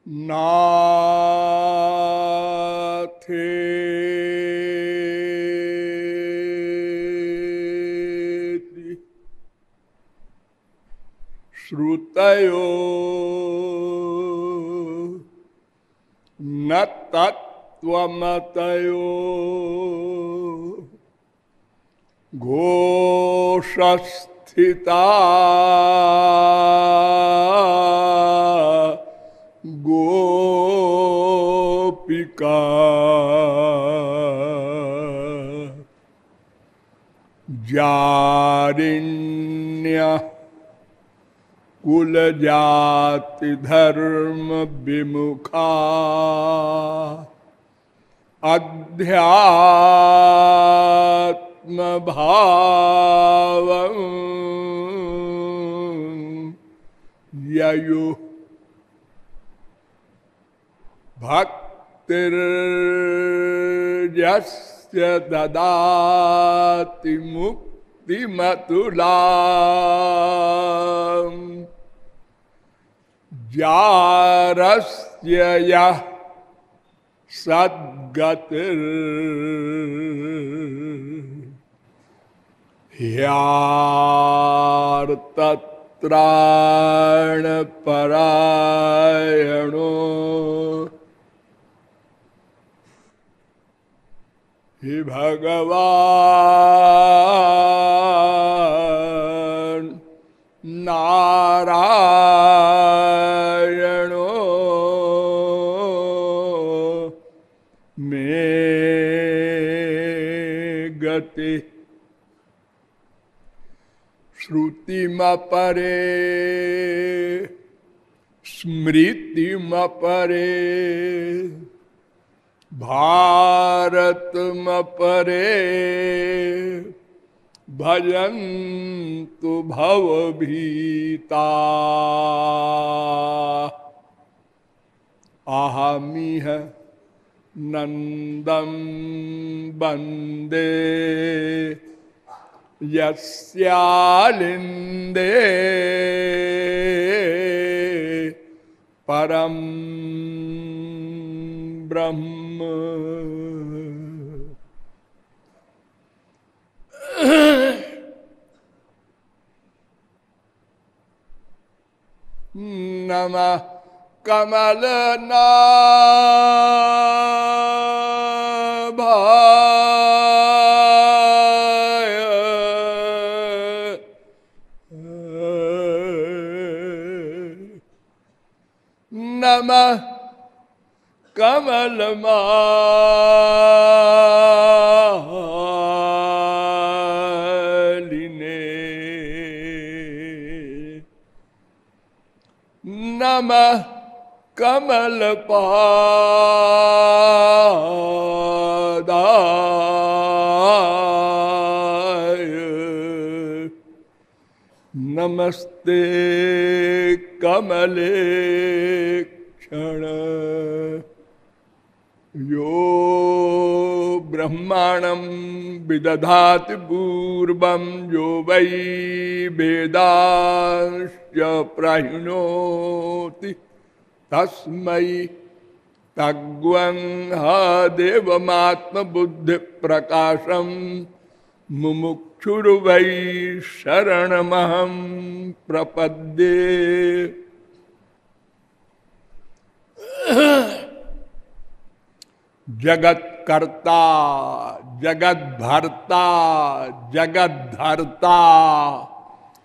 नाथेति श्रुतयो न तत्त्वमतयो घोषस्थिता गोपिका जारिण्य कुल जाति धर्म विमुखा अध्यात्म भावं ययुः भक्तिर्यस्य ददाति मुक्तिमतुलाम् जारस्य यः सद्गतिर् ह्यार्तत्राणपरायणो हि भगवान् नारायणो मे गति श्रुतिमपरे स्मृतिमपरे भारतमपरे भजन्तु भवभीता अहमिह नन्दं वन्दे यस्यालिन्दे परं ब्रह्म। नमः कमलनाभाय नमः कमलमालिने नमः कमलपादाय नमस्ते कमलेक्षण यो ब्रह्माणं विदधाति पूर्वं यो वै वेदांश्च प्रहिणोति तस्मै तग्वं देवमात्मबुद्धिप्रकाशं मुमुक्षुर्वै शरणमहं प्रपद्ये। जगत कर्ता जगत भरता जगत धरता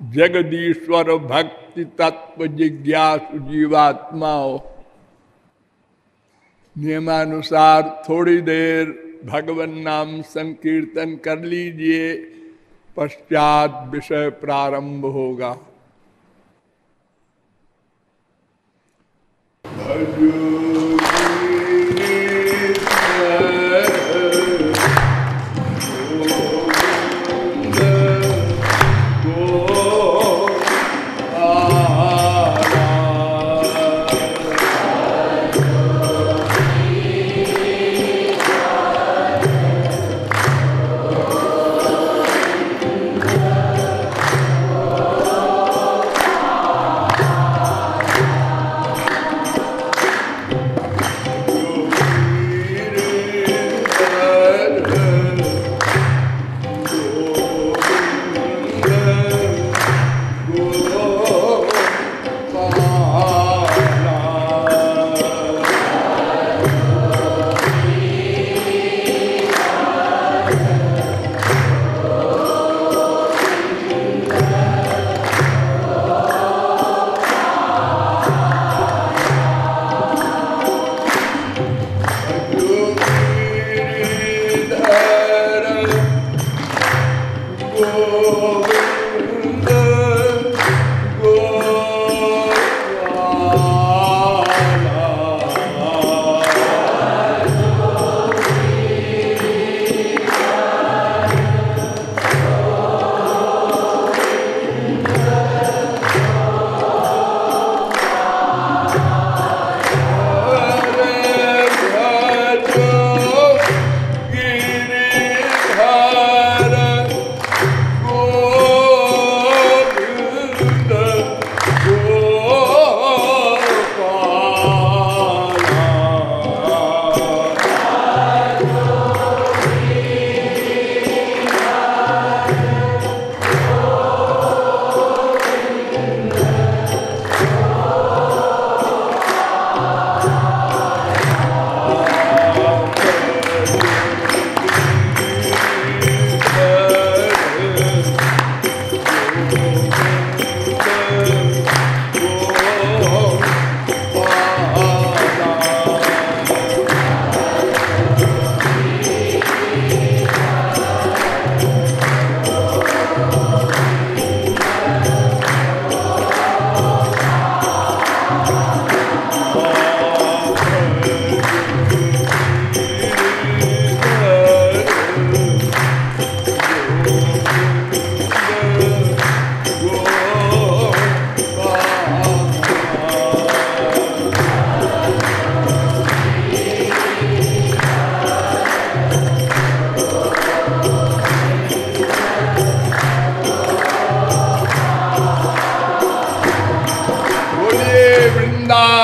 जगदीश्वर भक्ति तत्व जिज्ञासु जीवात्माओं, नियमानुसार थोड़ी देर भगवन नाम संकीर्तन कर लीजिए, पश्चात विषय प्रारंभ होगा।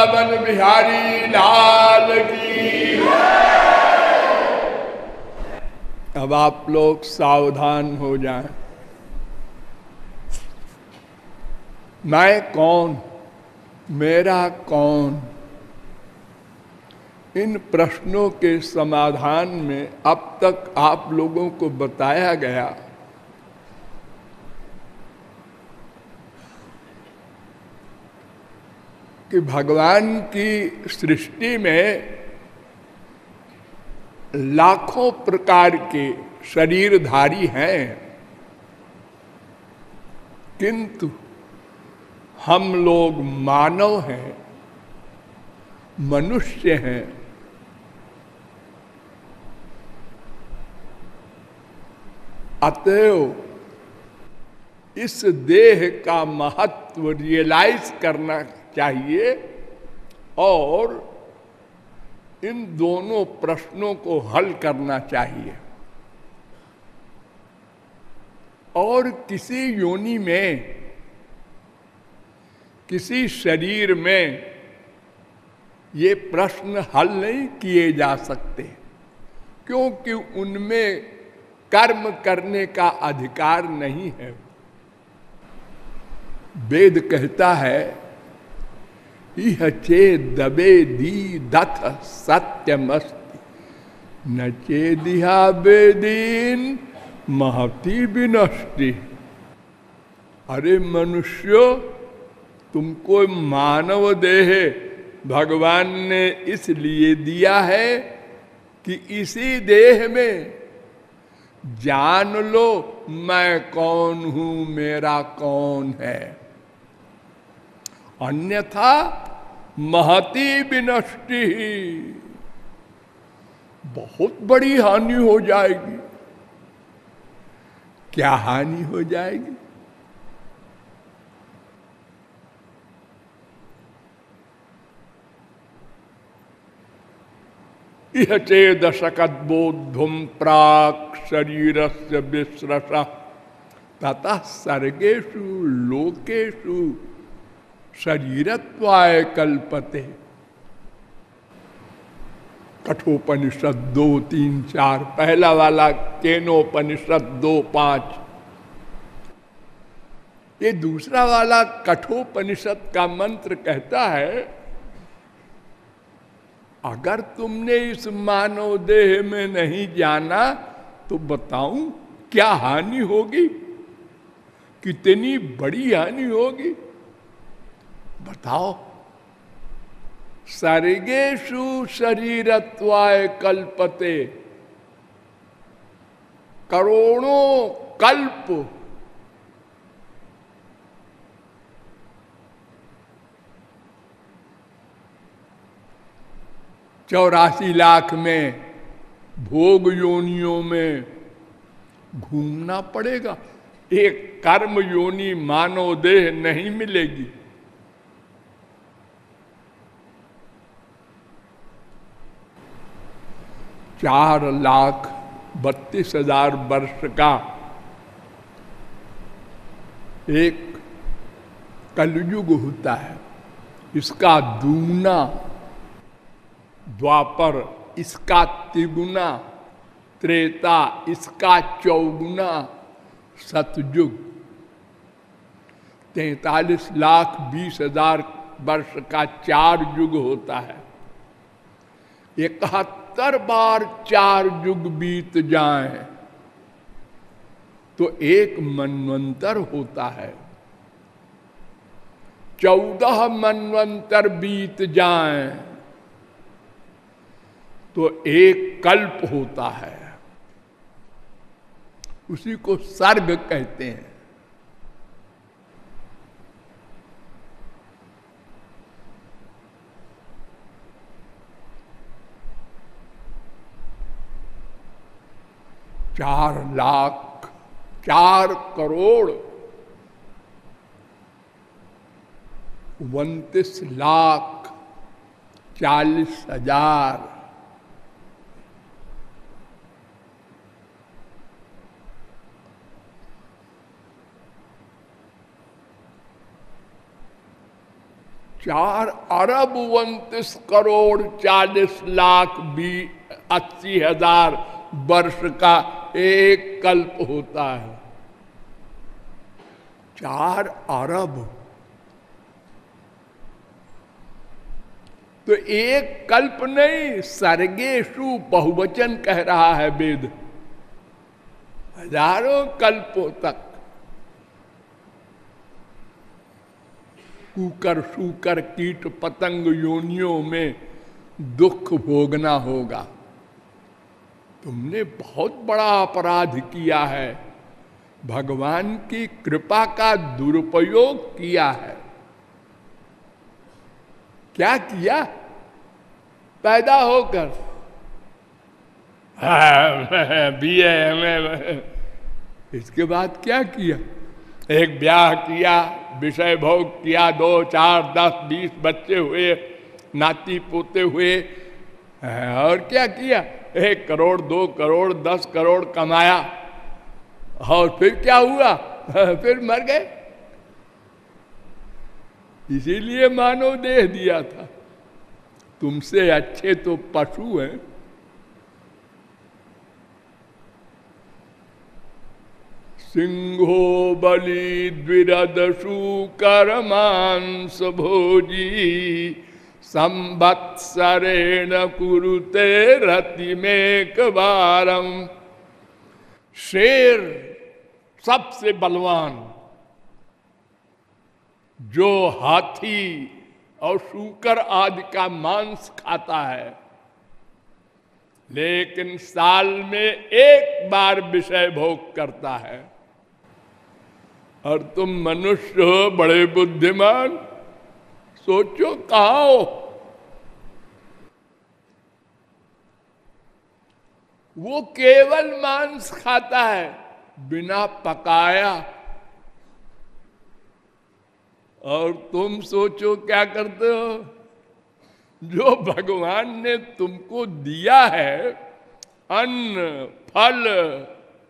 वृंदावन बिहारी लाल की। अब आप लोग सावधान हो जाएं। मैं कौन, मेरा कौन, इन प्रश्नों के समाधान में अब तक आप लोगों को बताया गया कि भगवान की सृष्टि में लाखों प्रकार के शरीरधारी हैं, किंतु हम लोग मानव हैं, मनुष्य हैं। अतएव इस देह का महत्व रियलाइज करना चाहिए और इन दोनों प्रश्नों को हल करना चाहिए। और किसी योनि में, किसी शरीर में ये प्रश्न हल नहीं किए जा सकते, क्योंकि उनमें कर्म करने का अधिकार नहीं है। वेद कहता है इह चेदबे दी दथ सत्यमस्ति न चेदिहा वेदीन महती विनष्टि। अरे मनुष्यो, तुमको मानव देह भगवान ने इसलिए दिया है कि इसी देह में जान लो मैं कौन हूं, मेरा कौन है। अन्यथा महती विनष्टि, बहुत बड़ी हानि हो जाएगी। क्या हानि हो जाएगी? इह चेदशकद्बोद्धुम प्राक् शरीरस्य विस्रसः ततः सर्गेषु लोकेषु शरीरत्वाय कल्पते। कठोपनिषद 2-3-4, पहला वाला केनोपनिषद 2-5। ये दूसरा वाला कठोपनिषद का मंत्र कहता है अगर तुमने इस मानव देह में नहीं जाना तो बताऊं क्या हानि होगी, कितनी बड़ी हानि होगी, बताओ। सर्गेषु शरीरत्वाय कल्पते, करोड़ों कल्प, चौरासी लाख में भोग योनियों में घूमना पड़ेगा, एक कर्म योनि मानव देह नहीं मिलेगी। चार 4,32,000 वर्ष का एक कलयुग होता है, इसका दूना द्वापर, इसका तिगुना त्रेता, इसका चौगुना सतयुग। 43,20,000 वर्ष का 4 युग होता है। 71 बार 4 युग बीत जाएं तो एक मनवंतर होता है। 14 मनवंतर बीत जाएं तो एक कल्प होता है, उसी को सर्ग कहते हैं। चार लाख 4 करोड़ 29,40,000 29,40,000 4,29,40,80,000 वर्ष का एक कल्प होता है। 4 अरब तो एक कल्प नहीं, सर्गेषु बहुवचन कह रहा है वेद। हजारों कल्पों तक कुकर सूकर कीट पतंग योनियों में दुख भोगना होगा। तुमने बहुत बड़ा अपराध किया है, भगवान की कृपा का दुरुपयोग किया है। क्या किया? पैदा होकर बीए में, इसके बाद क्या किया? एक ब्याह किया, विषय भोग किया, 2, 4, 10, 20 बच्चे हुए, नाती पोते हुए, और क्या किया? 1 करोड़ 2 करोड़ 10 करोड़ कमाया, और फिर क्या हुआ? फिर मर गए। इसीलिए मानव देह दिया था। तुमसे अच्छे तो पशु हैं। सिंहो बलि द्विरद शूकर मांस भोजी संवत्सरेण कुरुते रतिमेक बारम। शेर सबसे बलवान, जो हाथी और शूकर आदि का मांस खाता है, लेकिन साल में एक बार विषय भोग करता है। और तुम मनुष्य हो बड़े बुद्धिमान, सोचो कहाँ हो? वो केवल मांस खाता है, बिना पकाया। और तुम सोचो क्या करते हो? जो भगवान ने तुमको दिया है, अन्न फल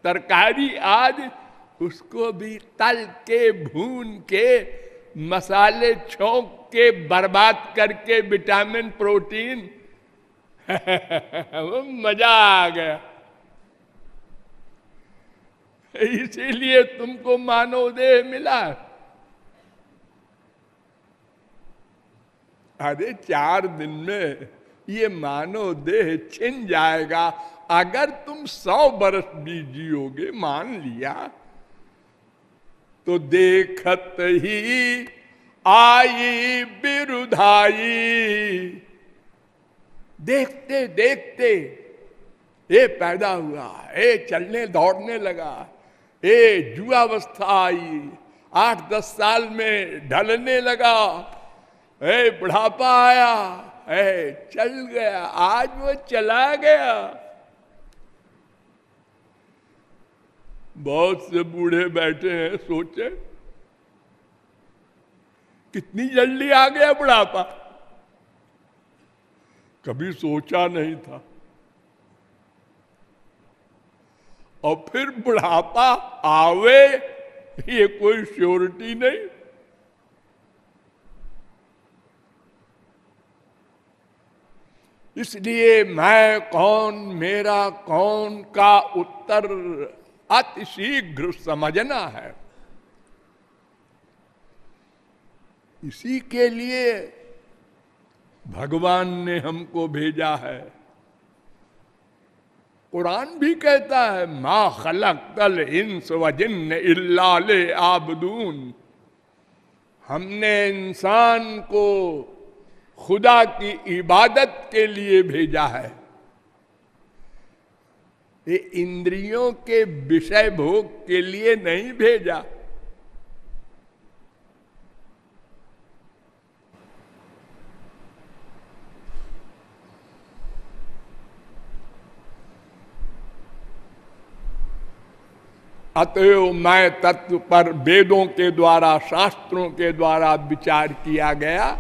तरकारी आदि, उसको भी तल के भून के मसाले छोंक के बर्बाद करके विटामिन प्रोटीन वो मजा आ गया। इसीलिए तुमको मानव देह मिला। अरे 4 दिन में ये मानव देह छिन जाएगा। अगर तुम 100 बरस भी जियोगे, मान लिया, तो देखत ही आई बिरुधाई। देखते देखते ये पैदा हुआ, ये चलने दौड़ने लगा, ये जुआवस्था आई, 8-10 साल में ढलने लगा, ए बुढ़ापा आया, ए चल गया, आज वो चला गया। बहुत से बूढ़े बैठे हैं, सोचे कितनी जल्दी आ गया बुढ़ापा, कभी सोचा नहीं था। और फिर बुढ़ापा आवे ये कोई श्योरिटी नहीं। इसलिए मैं कौन मेरा कौन का उत्तर अति शीघ्र समझना है। इसी के लिए भगवान ने हमको भेजा है। कुरान भी कहता है, मा खलक़तल इंस व जिन्न इल्ला लियअबुदून। हमने इंसान को खुदा की इबादत के लिए भेजा है, ये इंद्रियों के विषय भोग के लिए नहीं भेजा। अतएव मैं तत्व पर वेदों के द्वारा, शास्त्रों के द्वारा विचार किया गया,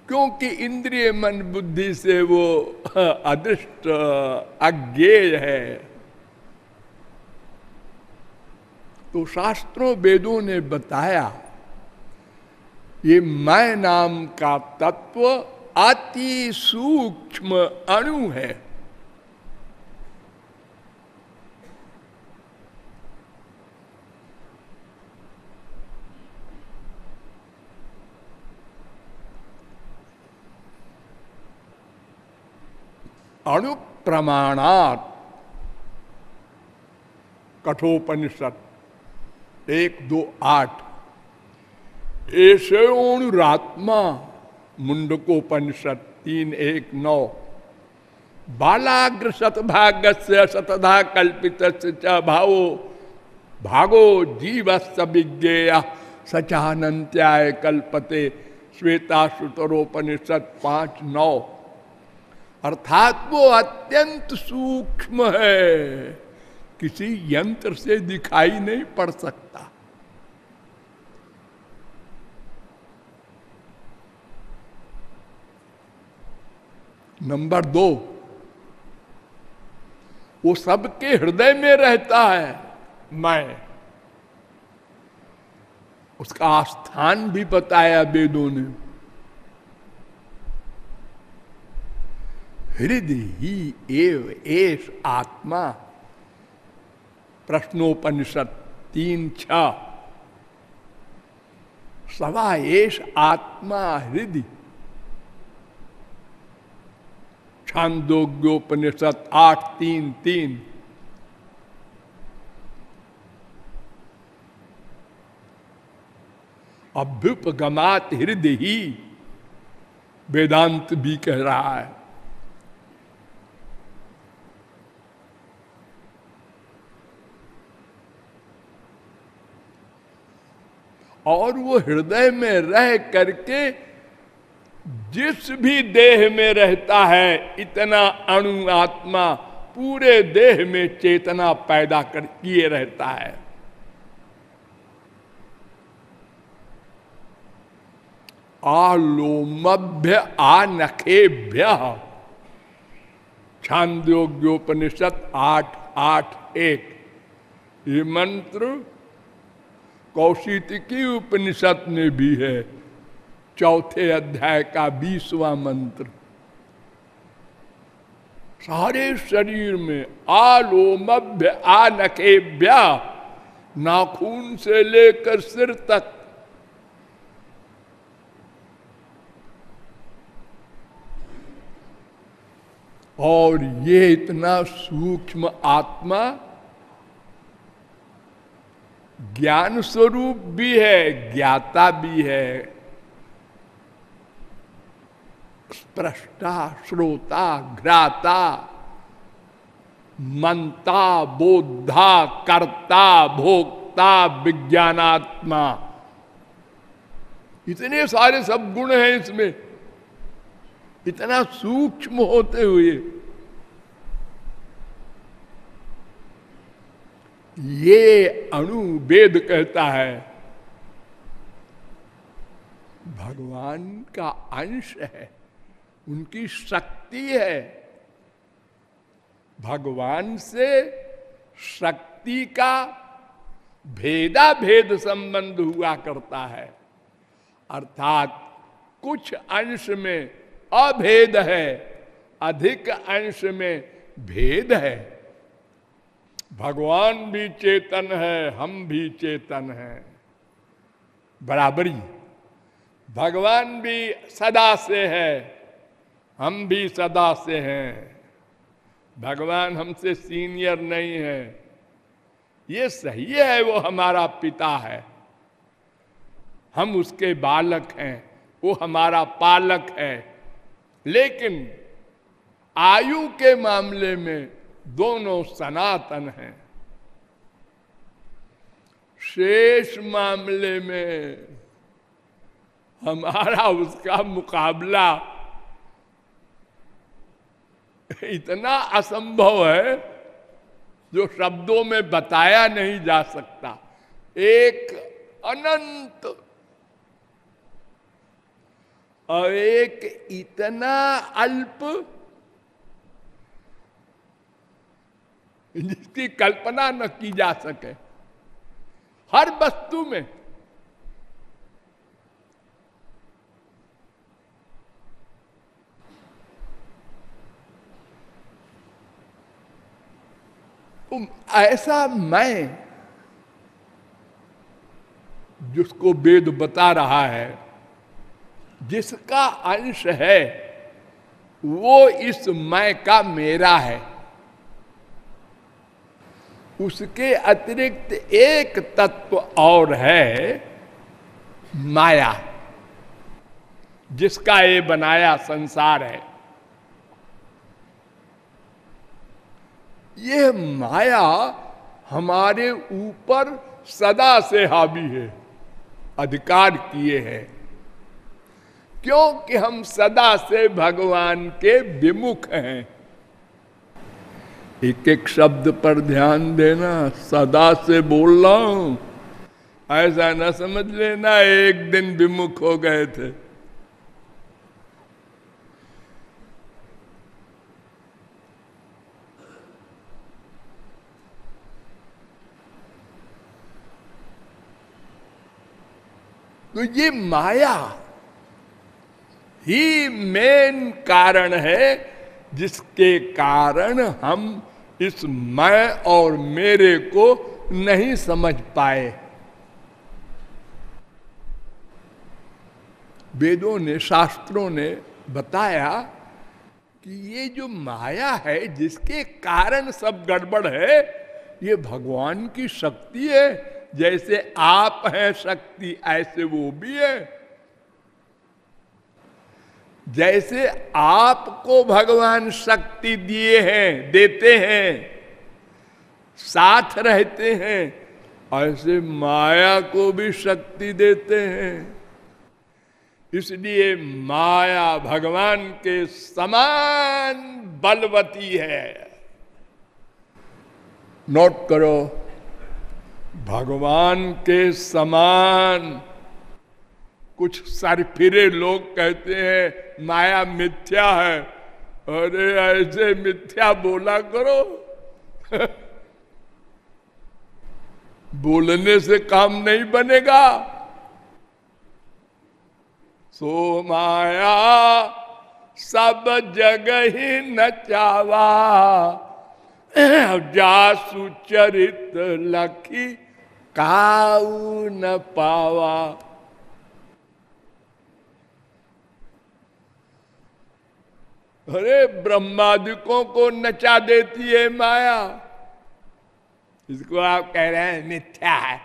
क्योंकि इंद्रिय मन बुद्धि से वो अदृष्ट अज्ञेय है। तो शास्त्रों वेदों ने बताया ये मैं नाम का तत्व अति सूक्ष्म अणु है। अणु प्रमाणात कठोपनिषद 1-2-8, ऐशोणुरात्मा मुंडकोपनिषद 3-1-9, बालाग्र शतभागस्य शतधा कल्पितस्य च भावो भागो जीवस्य विज्ञेय सचानंत्याय कल्पते श्वेताश्रुतरोपनिषद 5-9। अर्थात वो अत्यंत सूक्ष्म है, किसी यंत्र से दिखाई नहीं पड़ सकता। नंबर 2, वो सबके हृदय में रहता है। मैं उसका स्थान भी बताया वेदों ने। हृदय ही एव एष आत्मा, प्रश्नोपनिषद 3-6, सवा एष आत्मा हृदय, छांदोग्योपनिषद 8-3-3, अभ्युपगमात हृदय ही वेदांत भी कह रहा है। और वो हृदय में रह करके जिस भी देह में रहता है, इतना अणु आत्मा पूरे देह में चेतना पैदा कर किए रहता है। आलोमभ्य आनखेभ्य, छांदोग्योपनिषद 8-8-1। ये मंत्र कौशिकी उपनिषद में भी है, 4थे अध्याय का 20वां मंत्र। सारे शरीर में आलोमभ्य आनखेभ्य, नाखून से लेकर सिर तक, और ये इतना सूक्ष्म आत्मा ज्ञान स्वरूप भी है, ज्ञाता भी है, स्प्रष्टा, श्रोता, घ्राता, मंता, बोधा, कर्ता, भोक्ता, विज्ञानात्मा, इतने सारे सब गुण हैं इसमें। इतना सूक्ष्म होते हुए ये अणु वेद कहता है भगवान का अंश है, उनकी शक्ति है। भगवान से शक्ति का भेदा भेद संबंध हुआ करता है, अर्थात कुछ अंश में अभेद है, अधिक अंश में भेद है। भगवान भी चेतन है, हम भी चेतन हैं, बराबरी। भगवान भी सदा से है, हम भी सदा से हैं। भगवान हमसे सीनियर नहीं है, ये सही है, वो हमारा पिता है, हम उसके बालक हैं, वो हमारा पालक है। लेकिन आयु के मामले में दोनों सनातन हैं। शेष मामले में हमारा उसका मुकाबला इतना असंभव है जो शब्दों में बताया नहीं जा सकता। एक अनंत और एक इतना अल्प जिसकी कल्पना न की जा सके। हर वस्तु में तो ऐसा मैं जिसको वेद बता रहा है, जिसका अंश है, वो इस मैं का मेरा है। उसके अतिरिक्त एक तत्व और है, माया, जिसका ये बनाया संसार है। ये माया हमारे ऊपर सदा से हावी है, अधिकार किए हैं, क्योंकि हम सदा से भगवान के विमुख हैं। एक एक शब्द पर ध्यान देना, सदा से बोल रहा हूं, ऐसा न समझ लेना एक दिन विमुख हो गए थे। तो ये माया ही मेन कारण है, जिसके कारण हम इस मैं और मेरे को नहीं समझ पाए। वेदों ने, शास्त्रों ने बताया कि ये जो माया है, जिसके कारण सब गड़बड़ है, ये भगवान की शक्ति है। जैसे आप हैं शक्ति, ऐसे वो भी है। जैसे आपको भगवान शक्ति दिए हैं, देते हैं, साथ रहते हैं, ऐसे माया को भी शक्ति देते हैं। इसलिए माया भगवान के समान बलवती है। नोट करो, भगवान के समान। कुछ सरफिरे लोग कहते हैं माया मिथ्या है। अरे ऐसे मिथ्या बोला करो बोलने से काम नहीं बनेगा। सो माया सब जगह ही नचावा, जासु चरित लखी काऊ न पावा। अरे ब्रह्मादिकों को नचा देती है माया, इसको आप कह रहे हैं मिथ्या है।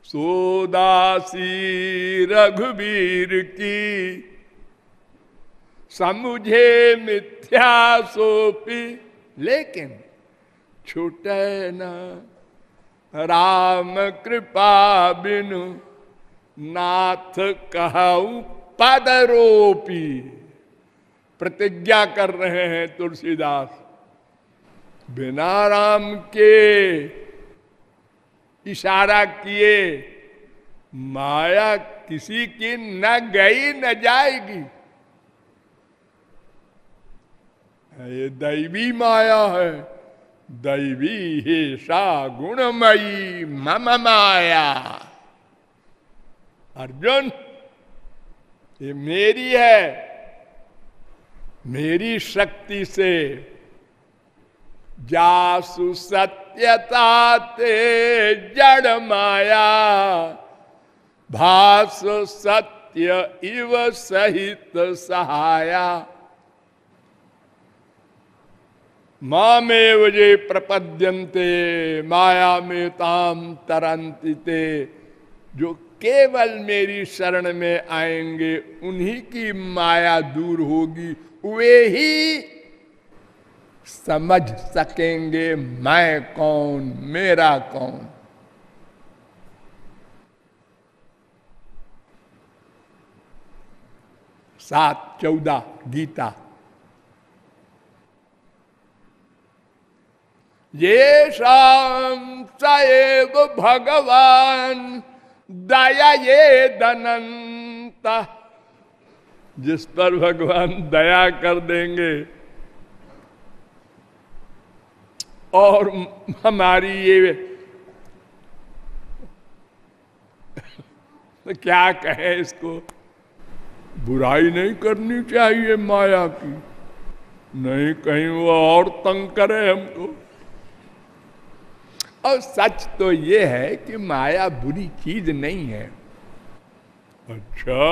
सोदासी रघुवीर की समुझे मिथ्या सोपी, लेकिन छूटे न राम कृपा बिनु, नाथ कहूं पदरोपी। प्रतिज्ञा कर रहे हैं तुलसीदास, बिना राम के इशारा किए माया किसी की न गई न जाएगी। ये दैवी माया है, दैवी हे सा गुणमयी मम माया। अर्जुन, ये मेरी है, मेरी शक्ति से जासु सत्यता ते जड़ माया, भास सत्य इव सहित सहाया। मामेव जे प्रपद्यन्ते माया में ताम तरंति ते। जो केवल मेरी शरण में आएंगे उन्हीं की माया दूर होगी, वे ही समझ सकेंगे मैं कौन, मेरा कौन। सात 14 गीता। ये शाम सएव भगवान दया ये दनंता। जिस पर भगवान दया कर देंगे और हमारी ये तो क्या कहे, इसको बुराई नहीं करनी चाहिए माया की। नहीं कहीं वो और तंग करे हमको। और सच तो ये है कि माया बुरी चीज नहीं है। अच्छा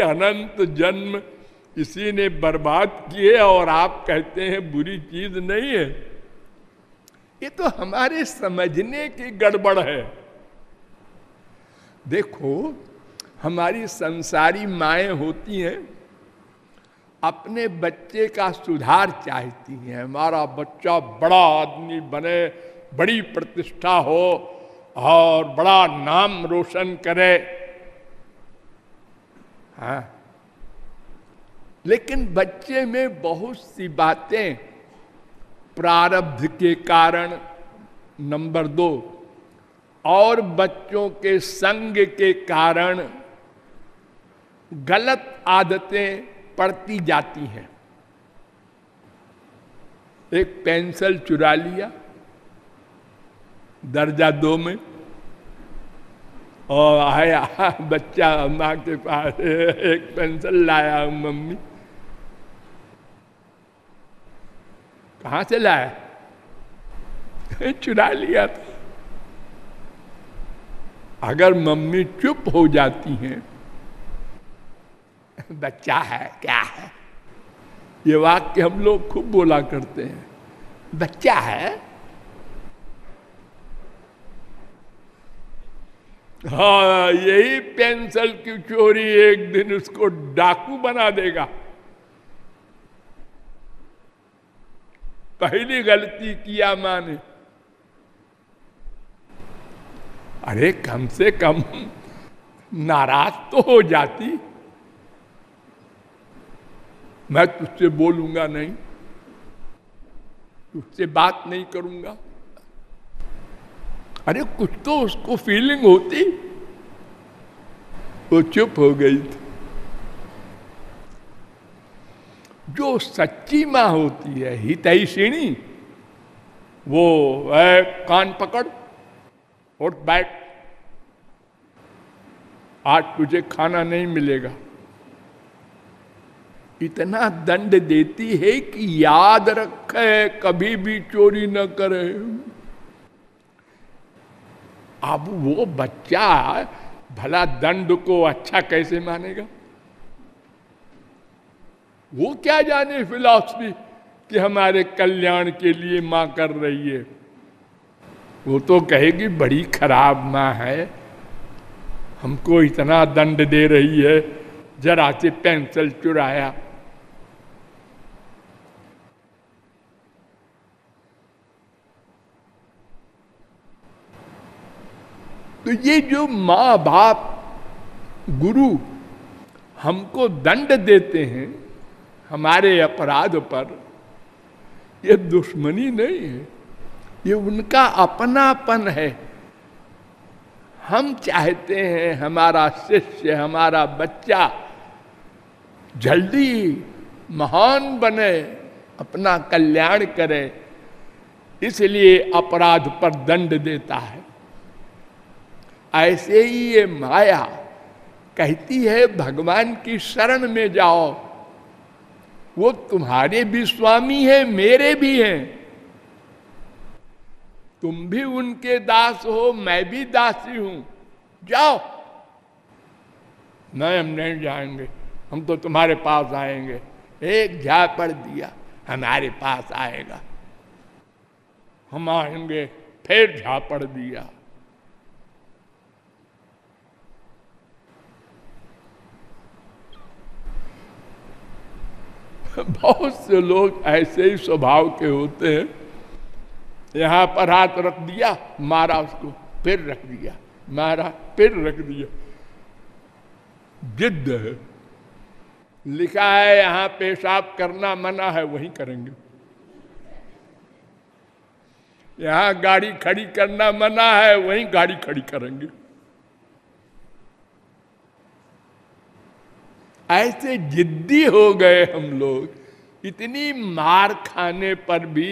अनंत जन्म इसी ने बर्बाद किए और आप कहते हैं बुरी चीज नहीं है। ये तो हमारे समझने की गड़बड़ है। देखो, हमारी संसारी माएँ होती हैं, अपने बच्चे का सुधार चाहती हैं। हमारा बच्चा बड़ा आदमी बने, बड़ी प्रतिष्ठा हो और बड़ा नाम रोशन करे। हाँ, लेकिन बच्चे में बहुत सी बातें प्रारब्ध के कारण, नंबर 2, और बच्चों के संग के कारण गलत आदतें पड़ती जाती हैं। एक पेंसिल चुरा लिया दर्जा 2 में और आया बच्चा माँ के पास, एक पेंसिल लाया मम्मी। कहाँ से लाया? चुरा लिया था। अगर मम्मी चुप हो जाती हैं, बच्चा है क्या है, ये वाक्य हम लोग खूब बोला करते हैं, बच्चा है। हाँ, यही पेंसिल की चोरी एक दिन उसको डाकू बना देगा। पहली गलती किया मां ने, अरे कम से कम नाराज तो हो जाती। मैं तुझसे बोलूंगा नहीं, तुझसे बात नहीं करूंगा। अरे कुछ तो उसको फीलिंग होती। वो चुप हो गई थी। जो सच्ची मां होती है, हितैषिणी, वो कान पकड़, उठ बैठ, आज तुझे खाना नहीं मिलेगा। इतना दंड देती है कि याद रखे, कभी भी चोरी न करे। अब वो बच्चा भला दंड को अच्छा कैसे मानेगा? वो क्या जाने फिलॉसफी कि हमारे कल्याण के लिए मां कर रही है। वो तो कहेगी बड़ी खराब मां है, हमको इतना दंड दे रही है, जरा से पेंसिल चुराया। तो ये जो माँ बाप गुरु हमको दंड देते हैं हमारे अपराध पर, ये दुश्मनी नहीं है, ये उनका अपनापन है। हम चाहते हैं हमारा शिष्य, हमारा बच्चा जल्दी महान बने, अपना कल्याण करे, इसलिए अपराध पर दंड देता है। ऐसे ही ये माया कहती है भगवान की शरण में जाओ, वो तुम्हारे भी स्वामी है, मेरे भी हैं। तुम भी उनके दास हो, मैं भी दासी हूं, जाओ। नहीं, हम नहीं जाएंगे, हम तो तुम्हारे पास आएंगे। एक झापड़ दिया, हमारे पास आएगा, हम आएंगे, फिर झापड़ दिया। बहुत से लोग ऐसे ही स्वभाव के होते हैं। यहां पर हाथ रख दिया, मारा उसको, फिर रख दिया, मारा, फिर रख दिया। जिद्द है। लिखा है यहां पेशाब करना मना है, वहीं करेंगे। यहां गाड़ी खड़ी करना मना है, वहीं गाड़ी खड़ी करेंगे। ऐसे जिद्दी हो गए हम लोग, इतनी मार खाने पर भी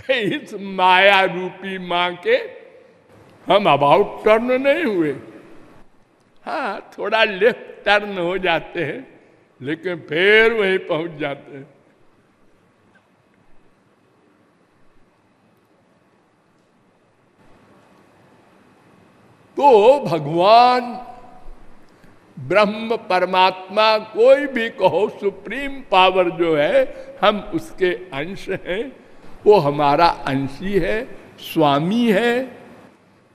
इस माया रूपी मां के हम अबाउट टर्न नहीं हुए। हाँ, थोड़ा लेफ्ट टर्न हो जाते हैं, लेकिन फिर वहीं पहुंच जाते हैं। तो भगवान ब्रह्म परमात्मा कोई भी कहो, सुप्रीम पावर जो है, हम उसके अंश हैं। वो हमारा अंशी है, स्वामी है,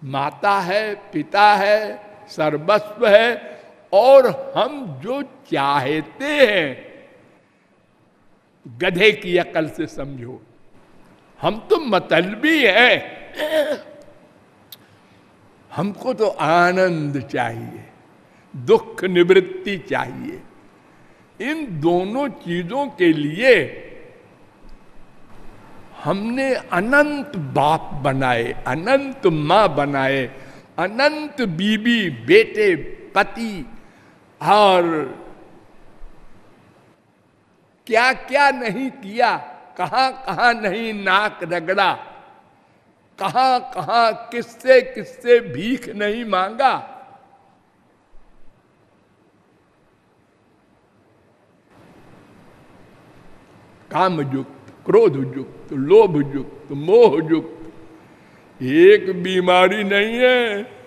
माता है, पिता है, सर्वस्व है। और हम जो चाहते हैं, गधे की अकल से समझो, हम तो मतलबी हैं। हमको तो आनंद चाहिए, दुख निवृत्ति चाहिए। इन दोनों चीजों के लिए हमने अनंत बाप बनाए, अनंत माँ बनाए, अनंत बीबी, बेटे, पति, और क्या क्या नहीं किया, कहां कहां नहीं नाक रगड़ा, कहां कहां किससे किससे भीख नहीं मांगा। काम युक्त, क्रोध युक्त, लोभ युक्त, मोह युक्त, एक बीमारी नहीं है।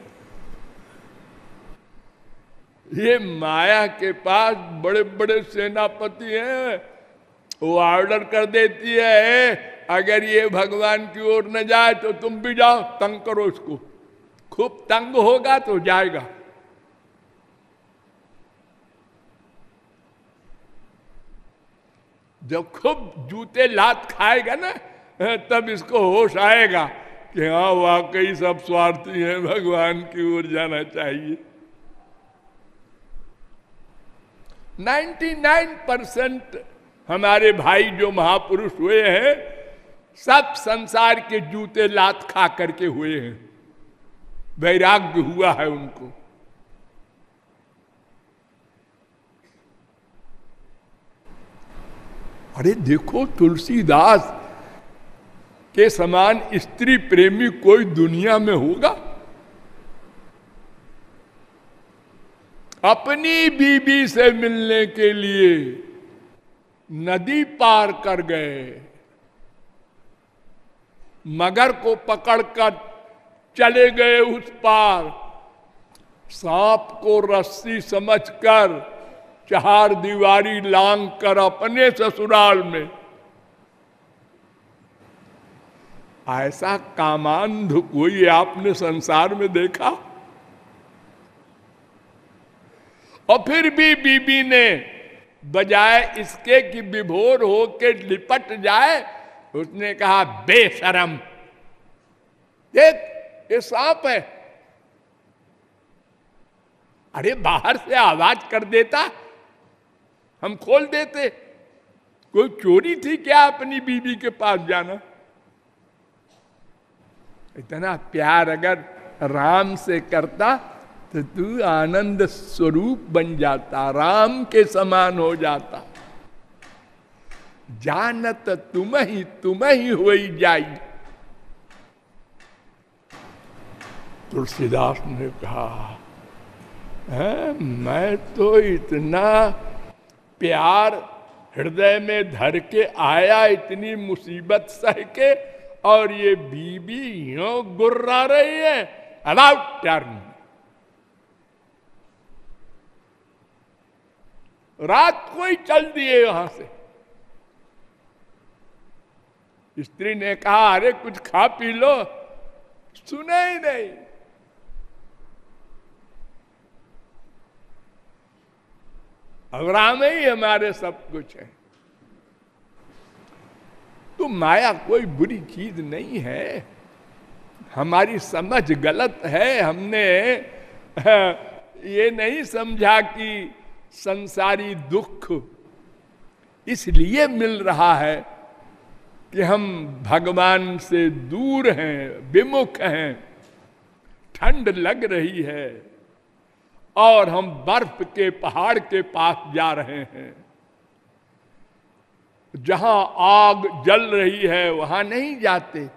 ये माया के पास बड़े बड़े सेनापति हैं, वो ऑर्डर कर देती है, अगर ये भगवान की ओर न जाए तो तुम भी जाओ, तंग करो इसको, खूब तंग होगा तो जाएगा। जब खूब जूते लात खाएगा ना, तब इसको होश आएगा कि हाँ वाकई सब स्वार्थी हैं, भगवान की ओर जाना चाहिए। 99% हमारे भाई जो महापुरुष हुए हैं, सब संसार के जूते लात खा करके हुए हैं, वैराग्य हुआ है उनको। अरे देखो, तुलसीदास के समान स्त्री प्रेमी कोई दुनिया में होगा? अपनी बीबी से मिलने के लिए नदी पार कर गए, मगर को पकड़कर चले गए उस पार, सांप को रस्सी समझकर चार दीवारी लांग कर अपने ससुराल में। ऐसा कामांध कोई आपने संसार में देखा? और फिर भी बीबी ने बजाय इसके कि विभोर होके लिपट जाए, उसने कहा बेशरम, देख ये सांप है। अरे बाहर से आवाज कर देता, हम खोल देते। कोई चोरी थी क्या अपनी बीबी के पास जाना? इतना प्यार अगर राम से करता तो तू आनंद स्वरूप बन जाता, राम के समान हो जाता। जानत तुम ही होई जाई। तुलसीदास ने कहा, मैं तो इतना प्यार हृदय में धर के आया, इतनी मुसीबत सह के, और ये बीबी यूं गुर्रा रही है। About turn. रात को ही चल दिए वहां से। स्त्री ने कहा, अरे कुछ खा पी लो, सुना ही नहीं। अब राम ही हमारे सब कुछ है। तो माया कोई बुरी चीज नहीं है, हमारी समझ गलत है। हमने ये नहीं समझा कि संसारी दुख इसलिए मिल रहा है कि हम भगवान से दूर हैं, विमुख हैं, ठंड लग रही है और हम बर्फ के पहाड़ के पास जा रहे हैं, जहां आग जल रही है वहां नहीं जाते।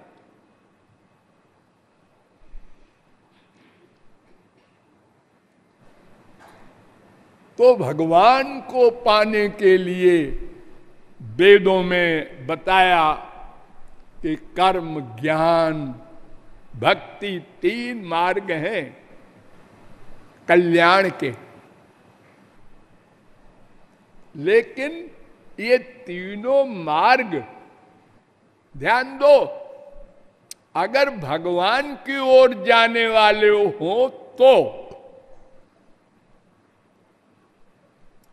तो भगवान को पाने के लिए वेदों में बताया कि कर्म, ज्ञान, भक्ति 3 मार्ग हैं कल्याण के। लेकिन ये तीनों मार्ग, ध्यान दो, अगर भगवान की ओर जाने वाले हो तो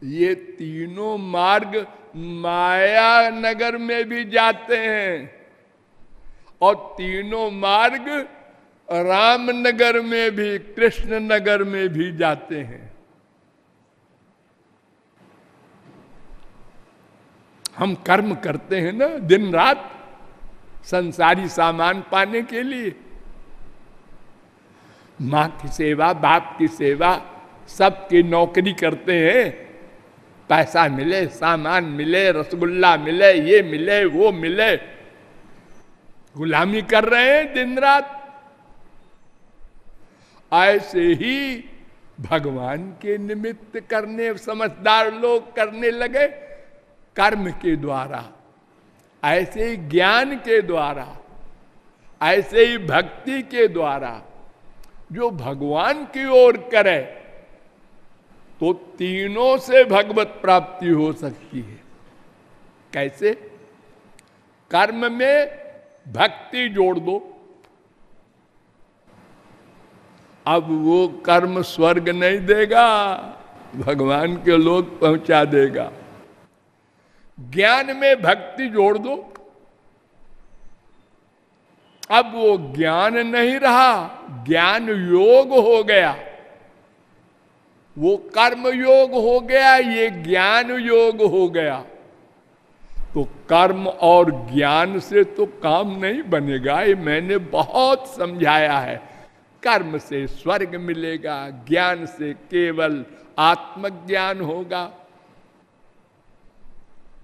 ये तीनों मार्ग माया नगर में भी जाते हैं और तीनों मार्ग रामनगर में भी, कृष्ण नगर में भी जाते हैं। हम कर्म करते हैं ना दिन रात संसारी सामान पाने के लिए, माँ की सेवा, बाप की सेवा, सबकी नौकरी करते हैं, पैसा मिले, सामान मिले, रसगुल्ला मिले, ये मिले, वो मिले, गुलामी कर रहे हैं दिन रात। ऐसे ही भगवान के निमित्त करने समझदार लोग करने लगे कर्म के द्वारा, ऐसे ही ज्ञान के द्वारा, ऐसे ही भक्ति के द्वारा। जो भगवान की ओर करे तो तीनों से भगवत प्राप्ति हो सकती है। कैसे? कर्म में भक्ति जोड़ दो, अब वो कर्म स्वर्ग नहीं देगा, भगवान के लोग पहुंचा देगा। ज्ञान में भक्ति जोड़ दो, अब वो ज्ञान नहीं रहा, ज्ञान योग हो गया, वो कर्म योग हो गया, ये ज्ञान योग हो गया। तो कर्म और ज्ञान से तो काम नहीं बनेगा, ये मैंने बहुत समझाया है। कर्म से स्वर्ग मिलेगा, ज्ञान से केवल आत्मज्ञान होगा।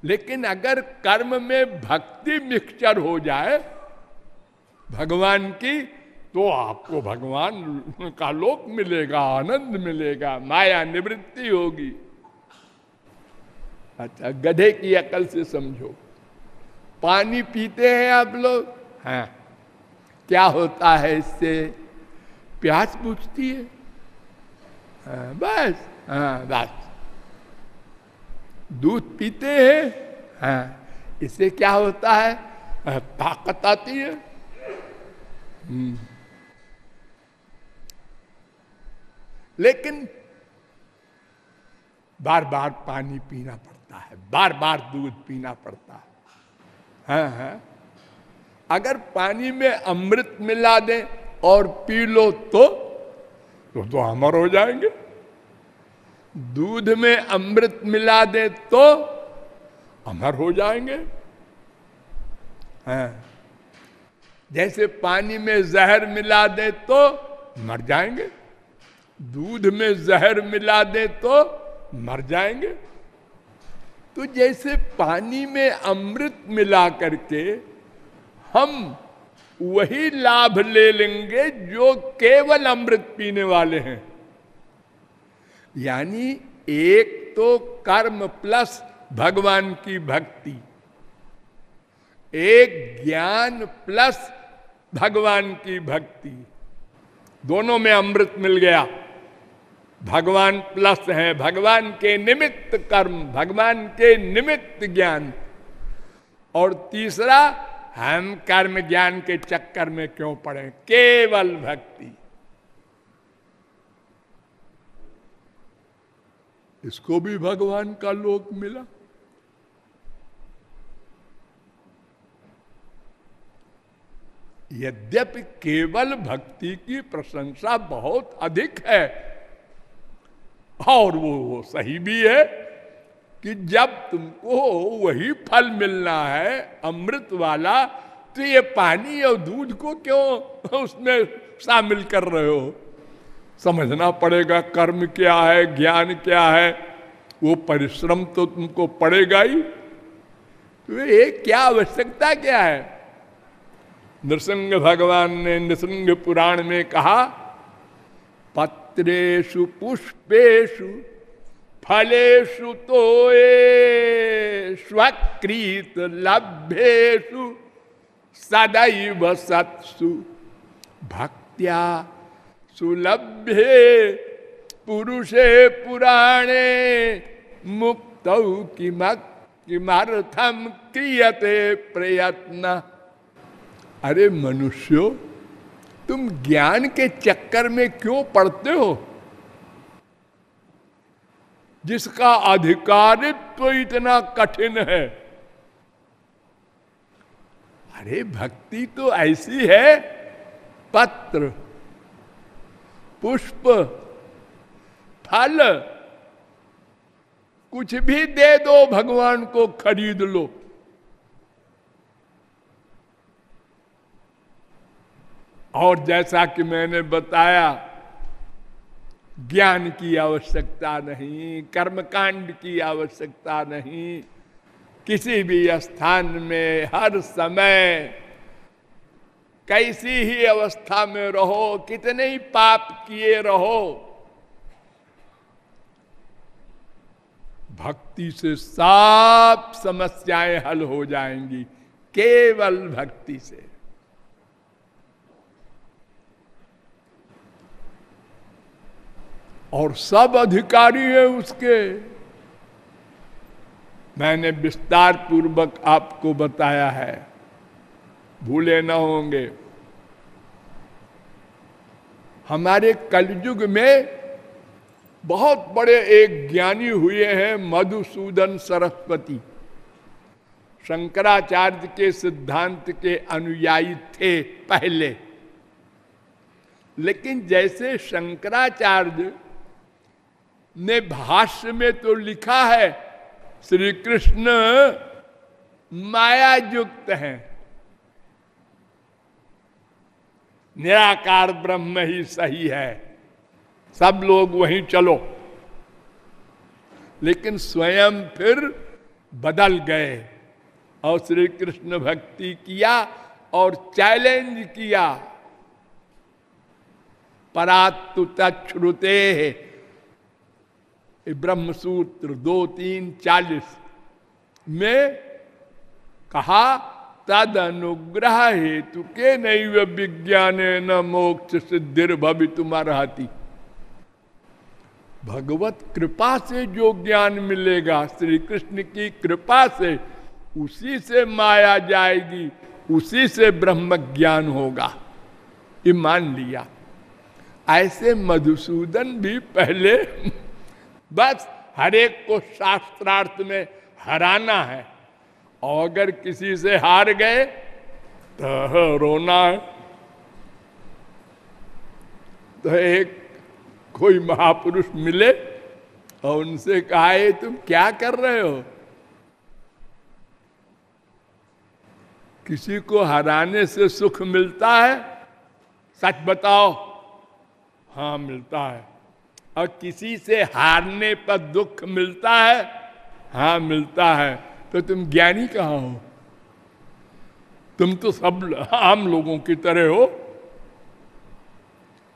लेकिन अगर कर्म में भक्ति मिक्सचर हो जाए भगवान की, तो आपको भगवान का लोक मिलेगा, आनंद मिलेगा, माया निवृत्ति होगी। अच्छा, गधे की अकल से समझो, पानी पीते हैं आप लोग, हाँ, क्या होता है इससे? प्यास बुझती है, हाँ, बस, हाँ बस। दूध पीते हैं, हाँ, इससे क्या होता है? ताकत आती है। लेकिन बार बार पानी पीना पड़ता है, बार बार दूध पीना पड़ता है। हाँ हाँ, अगर पानी में अमृत मिला दें और पी लो तो अमर हो जाएंगे। दूध में अमृत मिला दे तो अमर हो जाएंगे। हाँ, जैसे पानी में जहर मिला दे तो मर जाएंगे, दूध में जहर मिला दे तो मर जाएंगे। तो जैसे पानी में अमृत मिला करके हम वही लाभ ले लेंगे जो केवल अमृत पीने वाले हैं। यानी एक तो कर्म प्लस भगवान की भक्ति, एक ज्ञान प्लस भगवान की भक्ति, दोनों में अमृत मिल गया। भगवान प्लस है, भगवान के निमित्त कर्म, भगवान के निमित्त ज्ञान, और तीसरा हम कर्म ज्ञान के चक्कर में क्यों पड़े, केवल भक्ति। इसको भी भगवान का लोक मिला। यद्यपि केवल भक्ति की प्रशंसा बहुत अधिक है, और वो सही भी है कि जब तुमको वही फल मिलना है अमृत वाला, तो ये पानी और दूध को क्यों उसमें शामिल कर रहे हो? समझना पड़ेगा कर्म क्या है, ज्ञान क्या है, वो परिश्रम तो तुमको पड़ेगा ही। तो ये क्या आवश्यकता क्या है? नृसिंह भगवान ने नृसिंह पुराण में कहा, पत्रेषु पुष्पेषु फलेषु तो ये स्वकृत लभ्येषु सदैव सत्सु भक्त्या सुलभ्ये पुरुषे पुराणे मुक्तौ किमर्थम क्रियते प्रयत्न। अरे मनुष्यों, तुम ज्ञान के चक्कर में क्यों पड़ते हो, जिसका अधिकारित्व इतना कठिन है। अरे भक्ति तो ऐसी है, पत्र पुष्प फल कुछ भी दे दो, भगवान को खरीद लो। और जैसा कि मैंने बताया, ज्ञान की आवश्यकता नहीं, कर्मकांड की आवश्यकता नहीं। किसी भी स्थान में हर समय कैसी ही अवस्था में रहो, कितने ही पाप किए रहो, भक्ति से सब समस्याएं हल हो जाएंगी, केवल भक्ति से। और सब अधिकारी है उसके। मैंने विस्तार पूर्वक आपको बताया है, भूले न होंगे। हमारे कलयुग में बहुत बड़े एक ज्ञानी हुए हैं, मधुसूदन सरस्वती। शंकराचार्य के सिद्धांत के अनुयायी थे पहले, लेकिन जैसे शंकराचार्य ने भाष्य में तो लिखा है श्री कृष्ण माया युक्त हैं, निराकार ब्रह्म ही सही है, सब लोग वहीं चलो। लेकिन स्वयं फिर बदल गए और श्री कृष्ण भक्ति किया और चैलेंज किया। परात्तु तच्छ्रुते ब्रह्मसूत्र 2:3-40 में कहा, तद अनुग्रह हेतु के नैव विज्ञाने न मोक्ष सिद्धिर भवितुमर्हति। भगवत कृपा से जो ज्ञान मिलेगा, श्री कृष्ण की कृपा से, उसी से माया जाएगी, उसी से ब्रह्म ज्ञान होगा, ये मान लिया। ऐसे मधुसूदन भी पहले बस हरेक को शास्त्रार्थ में हराना है, और अगर किसी से हार गए तो रोना है। तो एक कोई महापुरुष मिले और उनसे कहा, ये तुम क्या कर रहे हो? किसी को हराने से सुख मिलता है? सच बताओ। हाँ मिलता है। और किसी से हारने पर दुख मिलता है? हाँ मिलता है। तो तुम ज्ञानी कहाँ हो? तुम तो सब आम लोगों की तरह हो।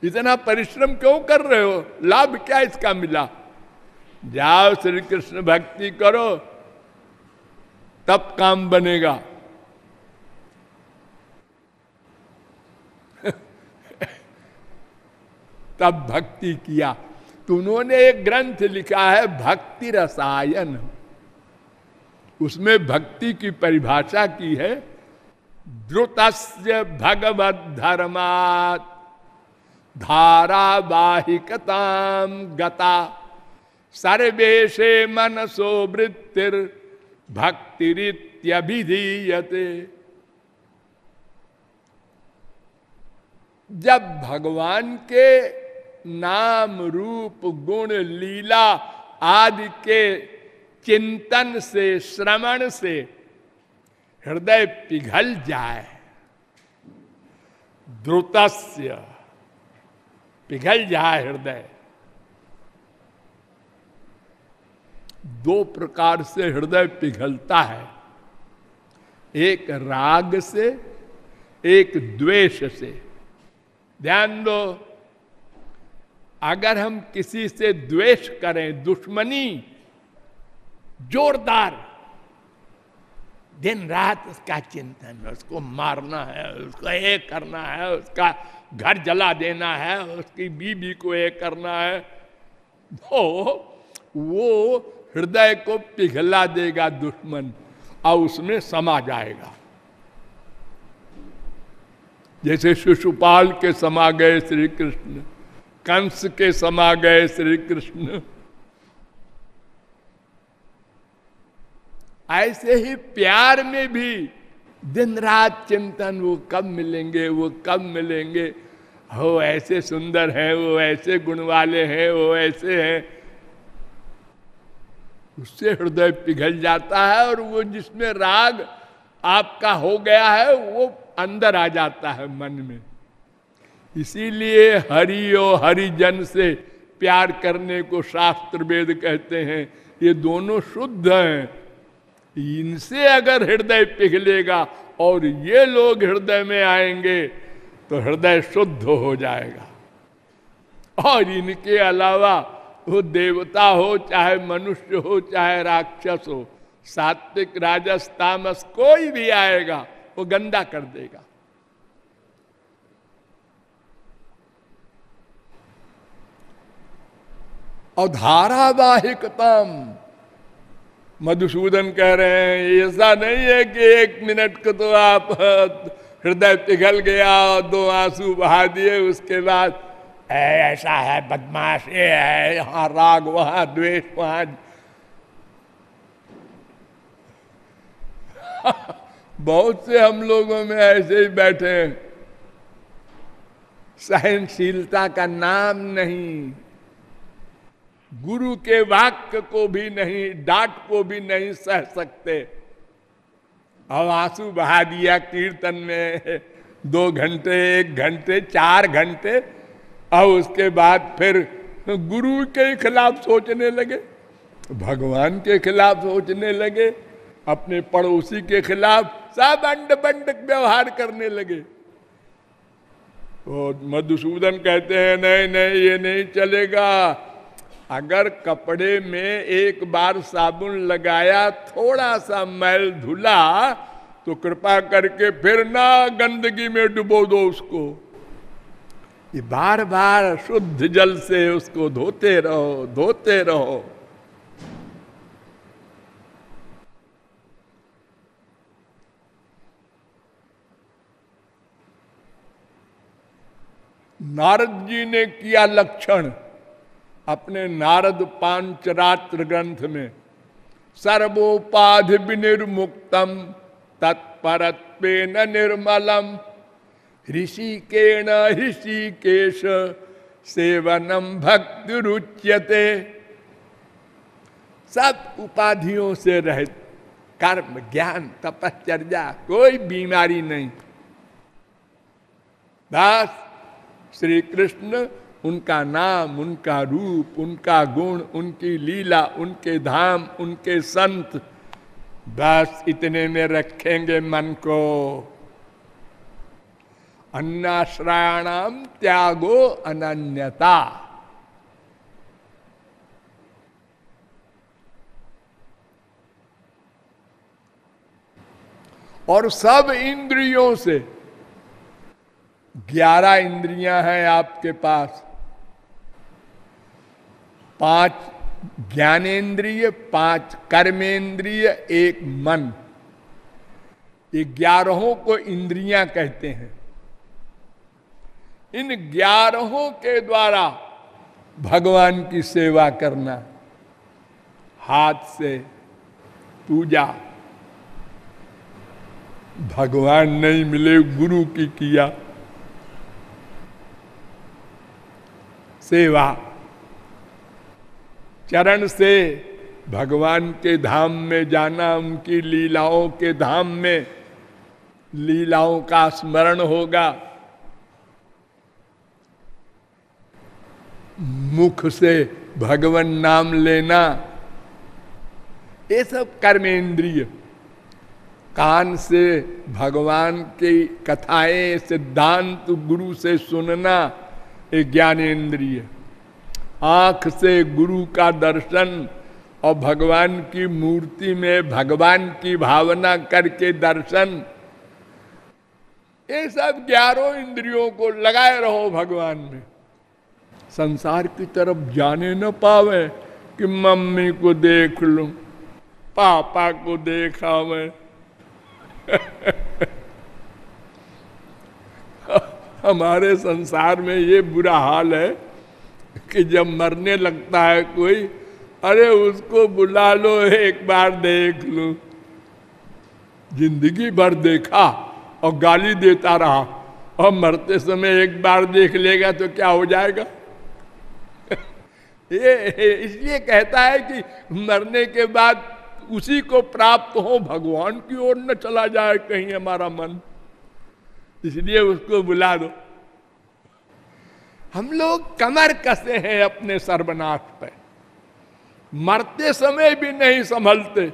इतना परिश्रम क्यों कर रहे हो? लाभ क्या इसका मिला? जाओ श्री कृष्ण भक्ति करो, तब काम बनेगा। तब भक्ति किया। तो उन्होंने एक ग्रंथ लिखा है भक्ति रसायन, उसमें भक्ति की परिभाषा की है, द्रुतस्य भगवद धर्मात् धारावाहिकताम गता सर्वेशे मनसो वृत्तिर भक्तिरित्यभिधीयते। जब भगवान के नाम रूप गुण लीला आदि के चिंतन से, श्रवण से हृदय पिघल जाए, द्रुतस्य पिघल जाए हृदय। दो प्रकार से हृदय पिघलता है, एक राग से, एक द्वेष से। ध्यान दो, अगर हम किसी से द्वेष करें, दुश्मनी जोरदार, दिन रात उसका चिंतन, उसको मारना है, उसको ये करना है, उसका घर जला देना है, उसकी बीवी को ये करना है, तो वो हृदय को पिघला देगा दुश्मन और उसमें समा जाएगा। जैसे शिशुपाल के समा गए श्री कृष्ण, कंस के समा गए श्री कृष्ण, ऐसे ही प्यार में भी दिन रात चिंतन, वो कब मिलेंगे, वो कब मिलेंगे, हो ऐसे सुंदर हैं, वो ऐसे गुण वाले हैं, वो ऐसे हैं, उससे हृदय पिघल जाता है और वो जिसमें राग आपका हो गया है वो अंदर आ जाता है मन में। इसीलिए हरि और हरिजन से प्यार करने को शास्त्र वेद कहते हैं। ये दोनों शुद्ध हैं, इनसे अगर हृदय पिघलेगा और ये लोग हृदय में आएंगे तो हृदय शुद्ध हो जाएगा। और इनके अलावा वो देवता हो, चाहे मनुष्य हो, चाहे राक्षस हो, सात्विक राजस तामस कोई भी आएगा वो गंदा कर देगा। और धारावाहिकतम, मधुसूदन कह रहे हैं ऐसा नहीं है कि एक मिनट को तो आप हृदय पिघल गया, 2 आंसू बहा दिए, उसके बाद ऐसा है, बदमाश ये है, यहाँ राग, वहां द्वेष, वहां बहुत से हम लोगों में ऐसे ही बैठे हैं, सहनशीलता का नाम नहीं, गुरु के वाक्य को भी नहीं, डांट को भी नहीं सह सकते, और आंसू बहा दिया कीर्तन में 2 घंटे, 1 घंटे, 4 घंटे, और उसके बाद फिर गुरु के खिलाफ सोचने लगे, भगवान के खिलाफ सोचने लगे, अपने पड़ोसी के खिलाफ, सब अंड बंड व्यवहार करने लगे। तो मधुसूदन कहते हैं नहीं नहीं ये नहीं चलेगा। अगर कपड़े में एक बार साबुन लगाया, थोड़ा सा मैल धुला, तो कृपा करके फिर ना गंदगी में डुबो दो उसको, ये बार बार शुद्ध जल से उसको धोते रहो, धोते रहो। नारद जी ने किया लक्षण अपने नारद पांचरात्र ग्रंथ में, सर्वोपाधि विनिर्मुक्तम तत्परत्वेन निर्मलम ऋषिकेण ऋषिकेश सेवनम भक्ति रुच्यते। सब उपाधियों से रहित, कर्म, ज्ञान, तपश्चर्या, कोई बीमारी नहीं, बस श्री कृष्ण, उनका नाम, उनका रूप, उनका गुण, उनकी लीला, उनके धाम, उनके संत, बस इतने में रखेंगे मन को। अन्नाश्रयाणाम त्यागो अनन्यता। और सब इंद्रियों से, 11 इंद्रियां हैं आपके पास, 5 ज्ञानेन्द्रिय, 5 कर्मेंद्रिय, 1 मन, ये 11 को इंद्रियां कहते हैं। इन 11 के द्वारा भगवान की सेवा करना, हाथ से पूजा, भगवान नहीं मिले गुरु की किया सेवा, चरण से भगवान के धाम में जाना, उनकी लीलाओं के धाम में लीलाओं का स्मरण होगा, मुख से भगवान नाम लेना, ये सब कर्मेंद्रिय, कान से भगवान की कथाएं, सिद्धांत गुरु से सुनना, ये ज्ञानेन्द्रिय, आंख से गुरु का दर्शन और भगवान की मूर्ति में भगवान की भावना करके दर्शन, ये सब 11 इंद्रियों को लगाए रहो भगवान में। संसार की तरफ जाने न पावे कि मम्मी को देख लूं, पापा को देखा मैं। हमारे संसार में ये बुरा हाल है कि जब मरने लगता है कोई, अरे उसको बुला लो, एक बार देख लो। जिंदगी भर देखा और गाली देता रहा, और मरते समय एक बार देख लेगा तो क्या हो जाएगा? ये इसलिए कहता है कि मरने के बाद उसी को प्राप्त हो, भगवान की ओर न चला जाए कहीं हमारा मन, इसलिए उसको बुला दो। हम लोग कमर कसे हैं अपने सर्वनाश पे, मरते समय भी नहीं संभलते।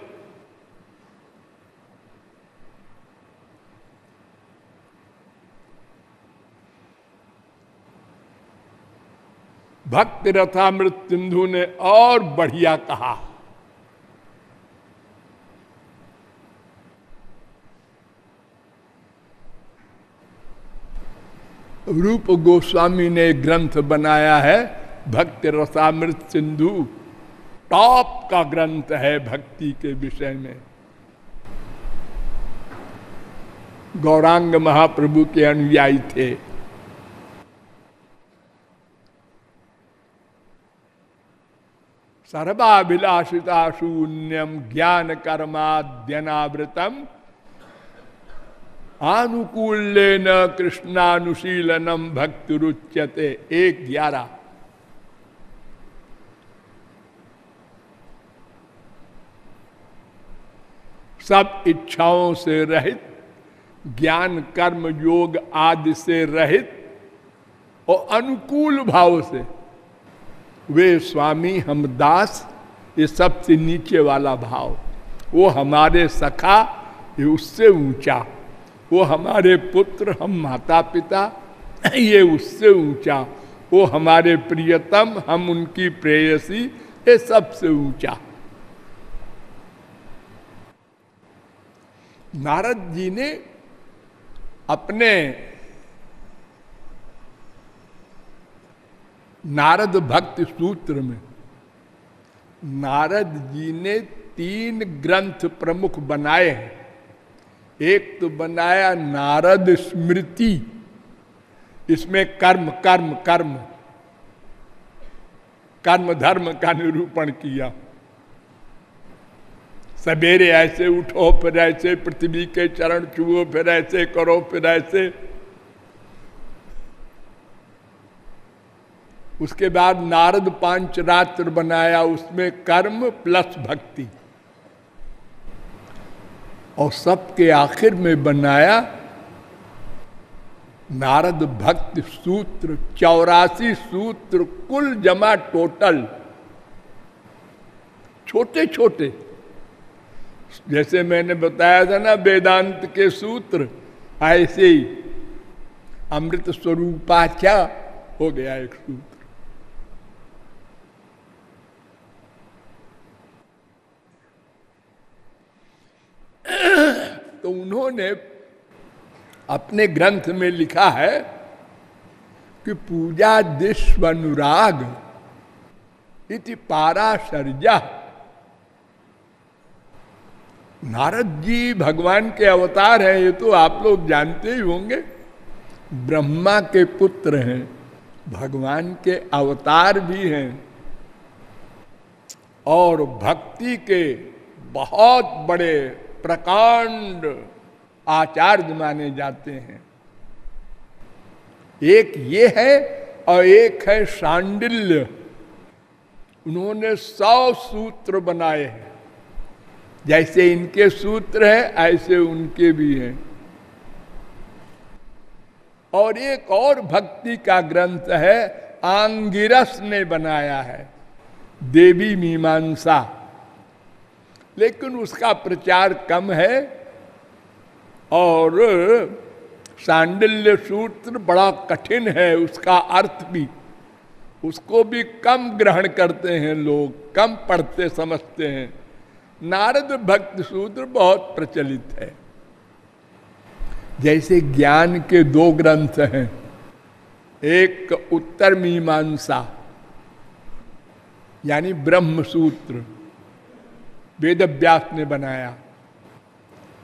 भक्ति रथामृत सिंधु ने और बढ़िया कहा, रूप गोस्वामी ने एक ग्रंथ बनाया है भक्ति रसामृत सिंधु, टॉप का ग्रंथ है भक्ति के विषय में। गौरांग महाप्रभु के अनुयायी थे। सर्वाभिलाषिता शून्यम ज्ञान कर्माद्यनावृतम आनुकूल्येन कृष्णानुशीलनम भक्तिरुच्यते। 1:11। सब इच्छाओं से रहित, ज्ञान कर्म योग आदि से रहित और अनुकूल भाव से वे स्वामी हम दास, ये सबसे नीचे वाला भाव। वो हमारे सखा, ये उससे ऊंचा। वो हमारे पुत्र, हम माता पिता, ये उससे ऊंचा। वो हमारे प्रियतम, हम उनकी प्रेयसी, ये सबसे ऊंचा। नारद जी ने अपने नारद भक्ति सूत्र में नारद जी ने 3 ग्रंथ प्रमुख बनाए हैं। एक तो बनाया नारद स्मृति, इसमें कर्म कर्म कर्म कर्म धर्म का निरूपण किया। सवेरे ऐसे उठो, फिर ऐसे पृथ्वी के चरण छुओ, फिर ऐसे करो, फिर ऐसे। उसके बाद नारद पांचरात्र बनाया, उसमें कर्म प्लस भक्ति। और सबके आखिर में बनाया नारद भक्ति सूत्र, 84 सूत्र कुल जमा टोटल, छोटे छोटे। जैसे मैंने बताया था ना वेदांत के सूत्र, ऐसे ही अमृत स्वरूपाचा हो गया एक सूत्र। तो उन्होंने अपने ग्रंथ में लिखा है कि पूजा दिश्व अनुराग इति पाराशर्या। नारद जी भगवान के अवतार हैं, ये तो आप लोग जानते ही होंगे। ब्रह्मा के पुत्र हैं, भगवान के अवतार भी हैं और भक्ति के बहुत बड़े प्रकांड आचार्य माने जाते हैं। एक ये है और एक है शांडिल्य। उन्होंने 100 सूत्र बनाए हैं। जैसे इनके सूत्र हैं ऐसे उनके भी हैं। और एक और भक्ति का ग्रंथ है, आंगिरस ने बनाया है, देवी मीमांसा, लेकिन उसका प्रचार कम है। और सांडिल्य सूत्र बड़ा कठिन है, उसका अर्थ भी उसको भी कम ग्रहण करते हैं लोग, कम पढ़ते समझते हैं। नारद भक्त सूत्र बहुत प्रचलित है। जैसे ज्ञान के दो ग्रंथ हैं, एक उत्तर मीमांसा यानी ब्रह्म सूत्र वेद व्यास ने बनाया,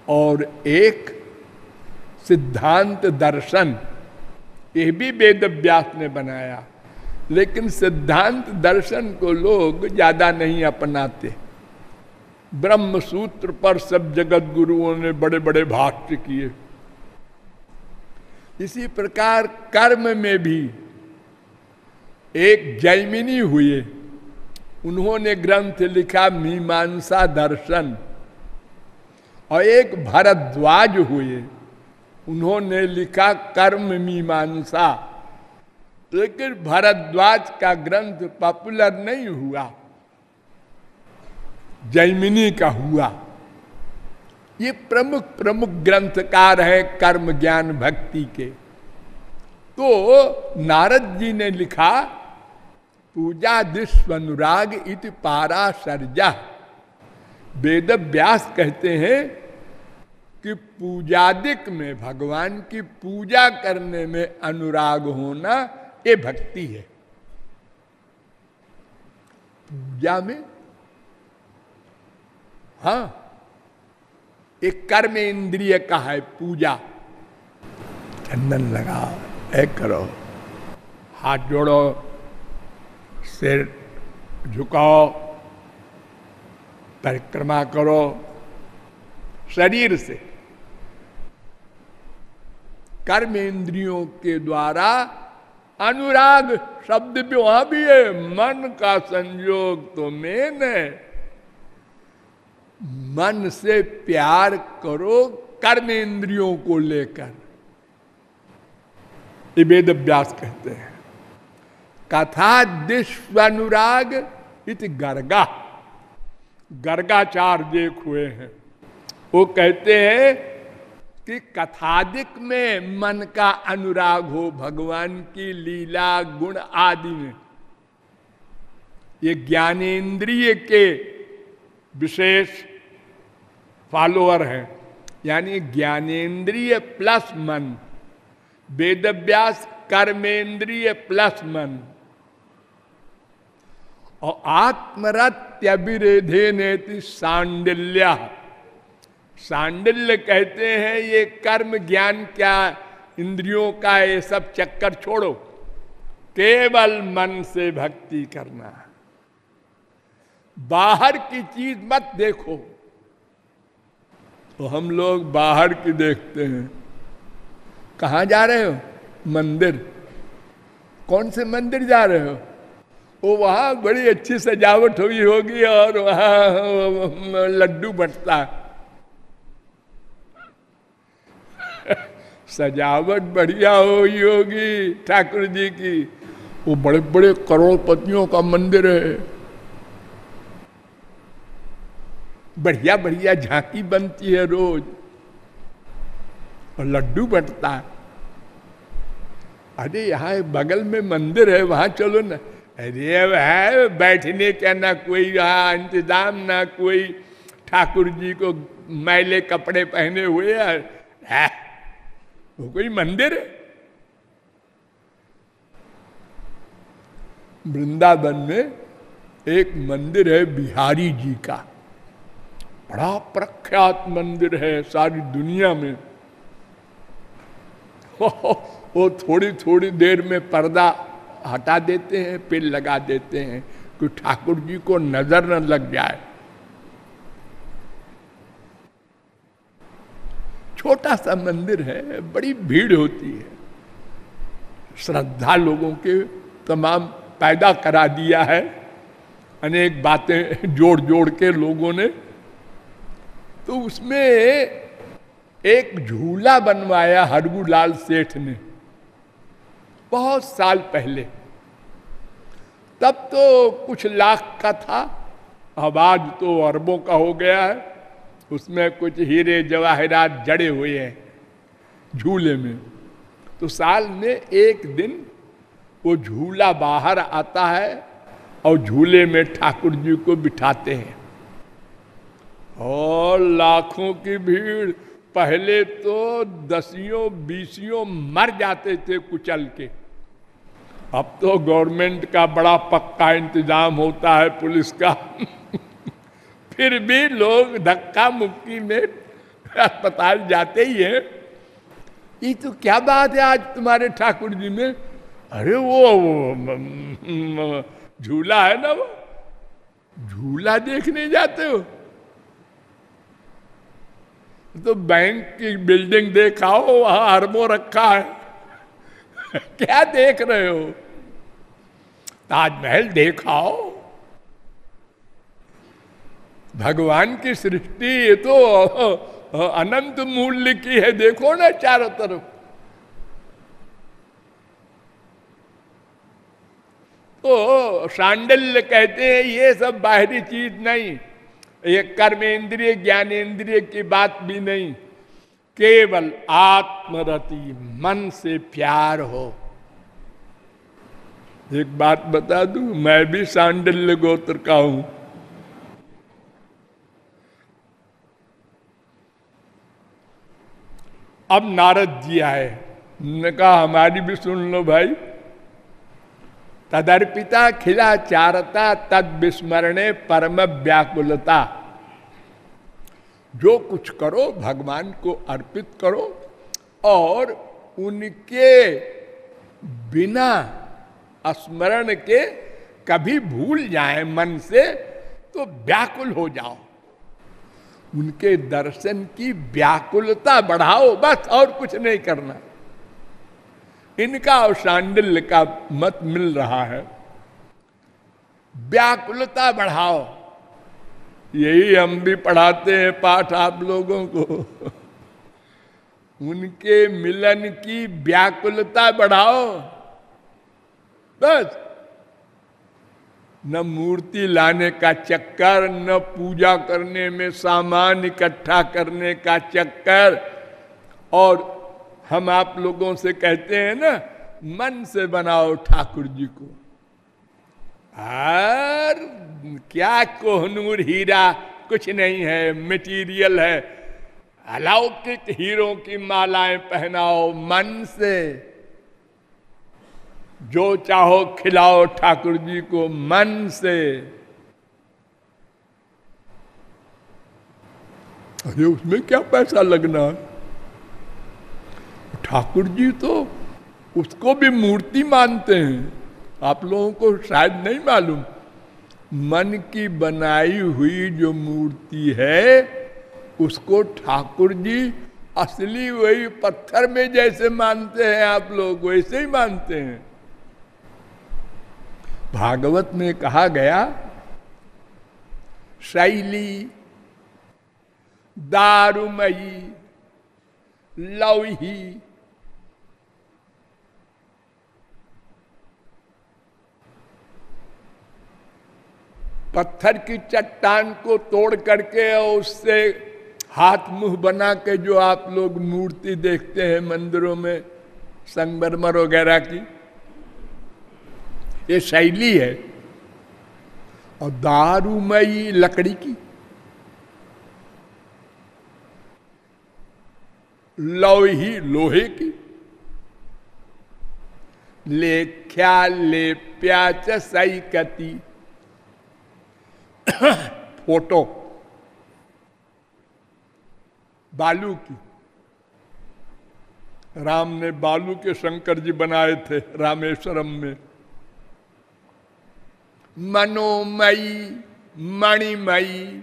और एक सिद्धांत दर्शन, ये भी वेद व्यास ने बनाया। लेकिन सिद्धांत दर्शन को लोग ज्यादा नहीं अपनाते। ब्रह्म सूत्र पर सब जगत गुरुओं ने बड़े बड़े भाष्य किए। इसी प्रकार कर्म में भी एक जैमिनी हुए, उन्होंने ग्रंथ लिखा मीमांसा दर्शन, और एक भारद्वाज हुए, उन्होंने लिखा कर्म मीमांसा। लेकिन भारद्वाज का ग्रंथ पॉपुलर नहीं हुआ, जैमिनी का हुआ। ये प्रमुख प्रमुख ग्रंथकार हैं कर्म ज्ञान भक्ति के। तो नारद जी ने लिखा पूजा दिस्वनुराग इति पाराशर्या। वेद व्यास कहते हैं कि पूजादिक में, भगवान की पूजा करने में अनुराग होना ये भक्ति है। पूजा में हाँ, एक कर्म इंद्रिय का है पूजा। चंदन लगाओ, एक करो, हाथ जोड़ो, सिर झुकाओ, परिक्रमा करो शरीर से। कर्म इंद्रियों के द्वारा अनुराग शब्द भी वहां भी है, मन का संयोग तो मेन है। मन से प्यार करो कर्म इंद्रियों को लेकर, ये वेद व्यास कहते हैं। कथा दिश्वनुराग इति गर्गा, गर्गाचार्य एक हुए हैं, वो कहते हैं कि कथादिक में मन का अनुराग हो, भगवान की लीला गुण आदि में। ये ज्ञानेन्द्रिय के विशेष फॉलोअर हैं, यानी ज्ञानेन्द्रिय प्लस मन, वेद व्यास कर्मेंद्रिय प्लस मन, और आत्मरत्यभिरेधे नेति सांडिल्य। सांडिल्य कहते हैं ये कर्म ज्ञान क्या इंद्रियों का ये सब चक्कर छोड़ो, केवल मन से भक्ति करना, बाहर की चीज मत देखो। तो हम लोग बाहर की देखते हैं। कहाँ जा रहे हो? मंदिर। कौन से मंदिर जा रहे हो? वो वहां बड़ी अच्छी सजावट हुई होगी और वहां लड्डू बंटता है। सजावट बढ़िया हुई होगी ठाकुर जी की, वो बड़े बड़े करोड़पतियों का मंदिर है, बढ़िया बढ़िया झांकी बनती है रोज, और लड्डू बंटता है। अरे यहाँ बगल में मंदिर है, वहां चलो ना। अरे है बैठने का ना कोई यहाँ इंतजाम, ना कोई ठाकुर जी को मैले कपड़े पहने हुए है, वो कोई मंदिर है? वृंदावन में एक मंदिर है बिहारी जी का, बड़ा प्रख्यात मंदिर है सारी दुनिया में। वो थोड़ी थोड़ी देर में पर्दा हटा देते हैं, फिर लगा देते हैं कि ठाकुर जी को नजर न लग जाए। छोटा सा मंदिर है, बड़ी भीड़ होती है, श्रद्धा लोगों के तमाम पैदा करा दिया है, अनेक बातें जोड़ जोड़ के लोगों ने। तो उसमें एक झूला बनवाया हरगूलाल सेठ ने बहुत साल पहले। तब तो कुछ लाख का था, अब आज तो अरबों का हो गया है। उसमें कुछ हीरे जवाहरात जड़े हुए हैं झूले में। तो साल में एक दिन वो झूला बाहर आता है और झूले में ठाकुर जी को बिठाते हैं और लाखों की भीड़। पहले तो दसियों बीसियों मर जाते थे कुचल के, अब तो गवर्नमेंट का बड़ा पक्का इंतजाम होता है, पुलिस का फिर भी लोग धक्का मुक्की में अस्पताल जाते ही हैं। ये तो क्या बात है आज तुम्हारे ठाकुर जी में? अरे वो झूला है ना, वो झूला देखने जाते हो? तो बैंक की बिल्डिंग देखाओ, वहां अरबों रखा है क्या देख रहे हो? ताजमहल देखाओ। भगवान की सृष्टि ये तो अनंत मूल्य की है, देखो ना चारों तरफ। तो सांडल्य कहते हैं ये सब बाहरी चीज नहीं, ये कर्मेंद्रिय ज्ञानेन्द्रिय की बात भी नहीं, केवल आत्मरति, मन से प्यार हो। एक बात बता दूं, मैं भी सांडल्य गोत्र का हूं। अब नारद जी आए, ने कहा हमारी भी सुन लो भाई। तदर्पिता खिलाचारता तद विस्मरणे परम व्याकुलता। जो कुछ करो भगवान को अर्पित करो और उनके बिना स्मरण के कभी भूल जाए मन से तो व्याकुल हो जाओ। उनके दर्शन की व्याकुलता बढ़ाओ, बस और कुछ नहीं करना। इनका और सांडिल्य का मत मिल रहा है, व्याकुलता बढ़ाओ। यही हम भी पढ़ाते हैं पाठ आप लोगों को। उनके मिलन की व्याकुलता बढ़ाओ, बस। न मूर्ति लाने का चक्कर, न पूजा करने में सामान इकट्ठा करने का चक्कर। और हम आप लोगों से कहते हैं ना, मन से बनाओ ठाकुर जी को। और क्या कोहनूर हीरा कुछ नहीं है, मटेरियल है। अलौकिक हीरों की मालाएं पहनाओ मन से। जो चाहो खिलाओ ठाकुर जी को मन से। अरे उसमें क्या पैसा लगना है? ठाकुर जी तो उसको भी मूर्ति मानते हैं। आप लोगों को शायद नहीं मालूम, मन की बनाई हुई जो मूर्ति है उसको ठाकुर जी असली वही पत्थर में जैसे मानते हैं, आप लोग वैसे ही मानते हैं। भागवत में कहा गया, शैली दारुमयी लौही पत्थर की चट्टान को तोड़ करके और उससे हाथ मुंह बना के जो आप लोग मूर्ति देखते हैं मंदिरों में संगमरमर वगैरह की, ये शैली है। और दारुमयी लकड़ी की, लौही लोहे की, लेख्या लेप्या च सैकती फोटो बालू की। राम ने बालू के शंकर जी बनाए थे रामेश्वरम में। मनोमयी मणिमयी,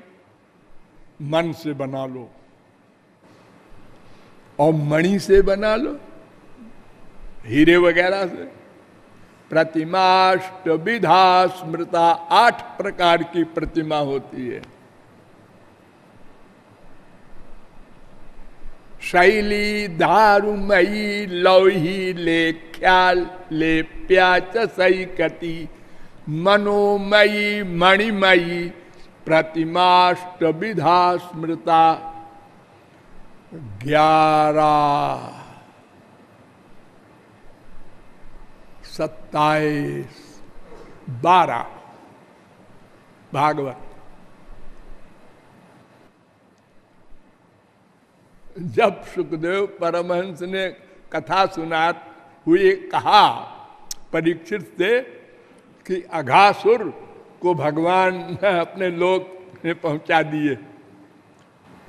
मन से बना लो और मणि से बना लो, हीरे वगैरह से। प्रतिमाष्ट विधा स्मृता, 8 प्रकार की प्रतिमा होती है। शैली दारुमयी लौही लेख्या लेप्या च सैकती, मनोमयी मणिमयी प्रतिमाष्ट विधा स्मृता। 11 27, 12 भागवत। जब सुखदेव परमहंस ने कथा सुना हुए कहा परीक्षित से कि अघासुर को भगवान अपने लोक में पहुंचा दिए,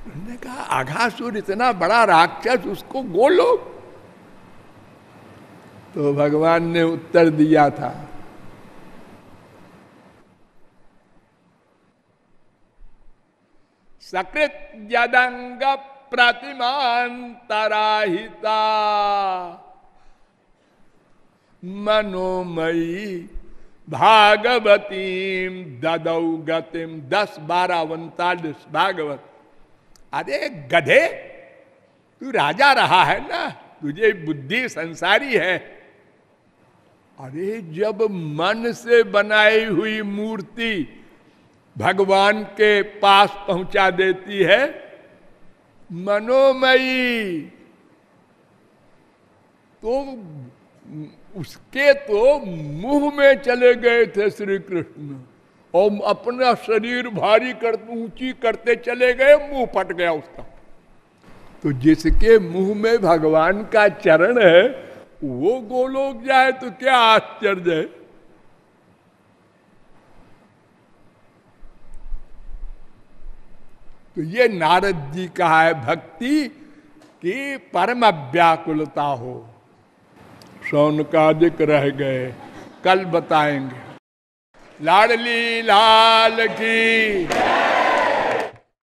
उन्होंने कहा अघासुर इतना बड़ा राक्षस, उसको गोलोक? तो भगवान ने उत्तर दिया था, सकृत यदंग प्रतिमांतराहिता मनोमयी भागवतीम ददौ गतिम। 10, 12, 39 भागवत। अरे गधे, तू राजा रहा है ना, तुझे बुद्धि संसारी है। अरे जब मन से बनाई हुई मूर्ति भगवान के पास पहुंचा देती है, मनोमयी, तो उसके तो मुंह में चले गए थे श्री कृष्ण, और अपना शरीर भारी करते ऊंची करते चले गए, मुंह फट गया उसका। तो जिसके मुंह में भगवान का चरण है वो गोलोक जाए तो क्या आश्चर्य है। तो ये नारद जी का है भक्ति की परम व्याकुलता हो। शौनकादिक रह गए, कल बताएंगे। लाडली लाल की